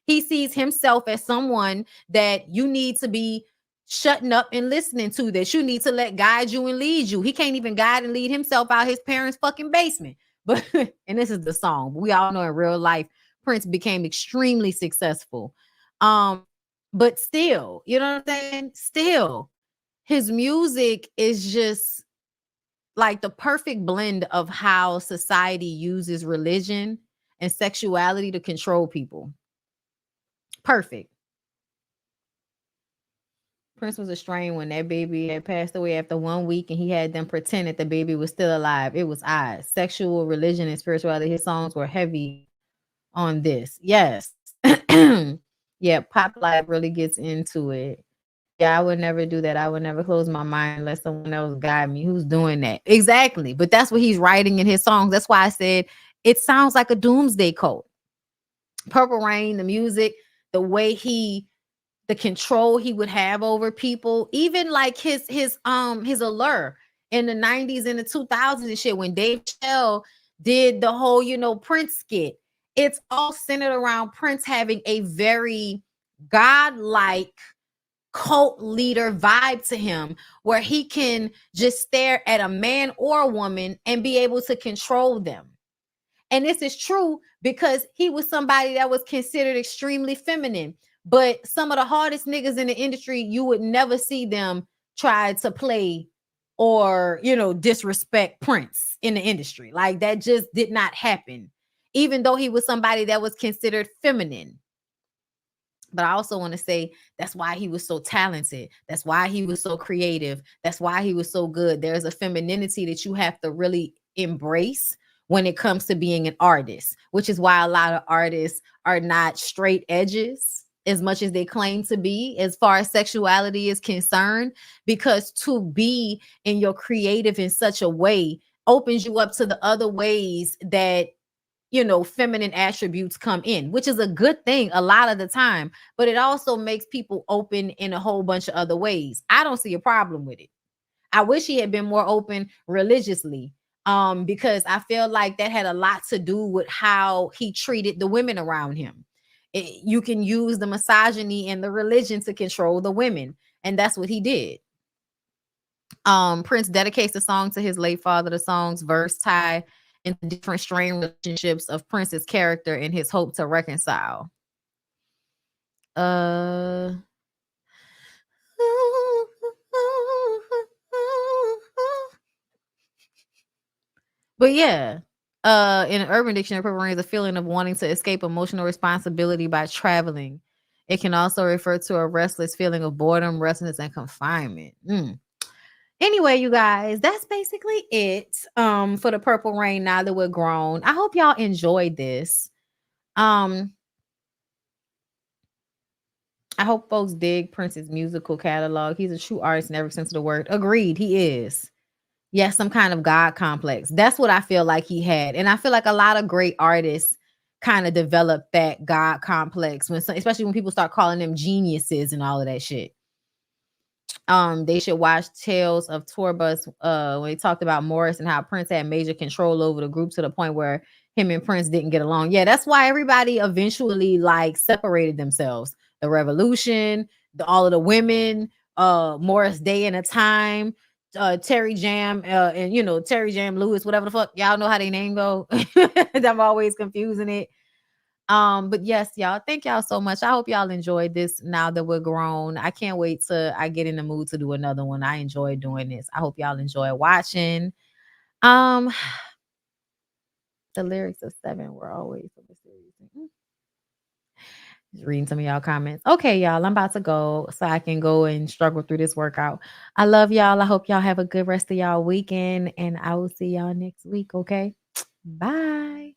He sees himself as someone that you need to be shutting up and listening to, that you need to let guide you and lead you. He can't even guide and lead himself out his parents' fucking basement. But and this is the song. We all know in real life, Prince became extremely successful. But still, you know what I'm saying? Still, his music is just like the perfect blend of how society uses religion and sexuality to control people. Perfect. Prince was estranged when that baby had passed away after 1 week, and he had them pretend that the baby was still alive. It was odd. Sexual, religion, and spirituality. His songs were heavy on this. Yes. Yeah, pop life really gets into it. Yeah, I would never do that. I would never close my mind unless someone else guide me. Who's doing that? Exactly. But that's what he's writing in his songs. That's why I said it sounds like a doomsday cult. Purple Rain, the music, the way the control he would have over people, even like his allure in the 90s and the 2000s and shit, when Dave Chappelle did the whole Prince skit. It's all centered around Prince having a very godlike cult leader vibe to him, where he can just stare at a man or a woman and be able to control them. And this is true because he was somebody that was considered extremely feminine. But some of the hardest niggas in the industry, you would never see them try to play or, disrespect Prince in the industry. Like, that just did not happen, even though he was somebody that was considered feminine. But I also want to say that's why he was so talented. That's why he was so creative. That's why he was so good. There's a femininity that you have to really embrace when it comes to being an artist, which is why a lot of artists are not straight edges as much as they claim to be as far as sexuality is concerned, because to be in your creative in such a way opens you up to the other ways that feminine attributes come in, which is a good thing a lot of the time, but it also makes people open in a whole bunch of other ways. I don't see a problem with it. I wish he had been more open religiously, because I feel like that had a lot to do with how he treated the women around him. You can use the misogyny and the religion to control the women, and that's what he did. Prince dedicates the song to his late father. The song's verse tie into different strained relationships of Prince's character and his hope to reconcile. But yeah, in an Urban Dictionary, purple rain is a feeling of wanting to escape emotional responsibility by traveling. It can also refer to a restless feeling of boredom, restlessness, and confinement. Anyway, you guys, that's basically it for the purple rain. Now that we're grown, I hope y'all enjoyed this. I hope folks dig Prince's musical catalog. He's a true artist in every sense of the word. Agreed, he is. Yes, some kind of God complex. That's what I feel like he had. And I feel like a lot of great artists kind of develop that God complex, especially when people start calling them geniuses and all of that shit. They should watch Tales of Tour Bus when he talked about Morris and how Prince had major control over the group to the point where him and Prince didn't get along. Yeah, that's why everybody eventually like separated themselves. The Revolution, all of the women, Morris Day and a Time, Terry Jam, and Terry Jam Lewis, whatever the fuck. Y'all know how they name go. I'm always confusing it. But yes, y'all, thank y'all so much. I hope y'all enjoyed this now that we're grown. I can't wait till I get in the mood to do another one. I enjoy doing this. I hope y'all enjoy watching. The lyrics of 7 were always so mysterious. Just reading some of y'all comments. Okay, y'all, I'm about to go so I can go and struggle through this workout. I love y'all. I hope y'all have a good rest of y'all weekend, and I will see y'all next week. Okay, bye.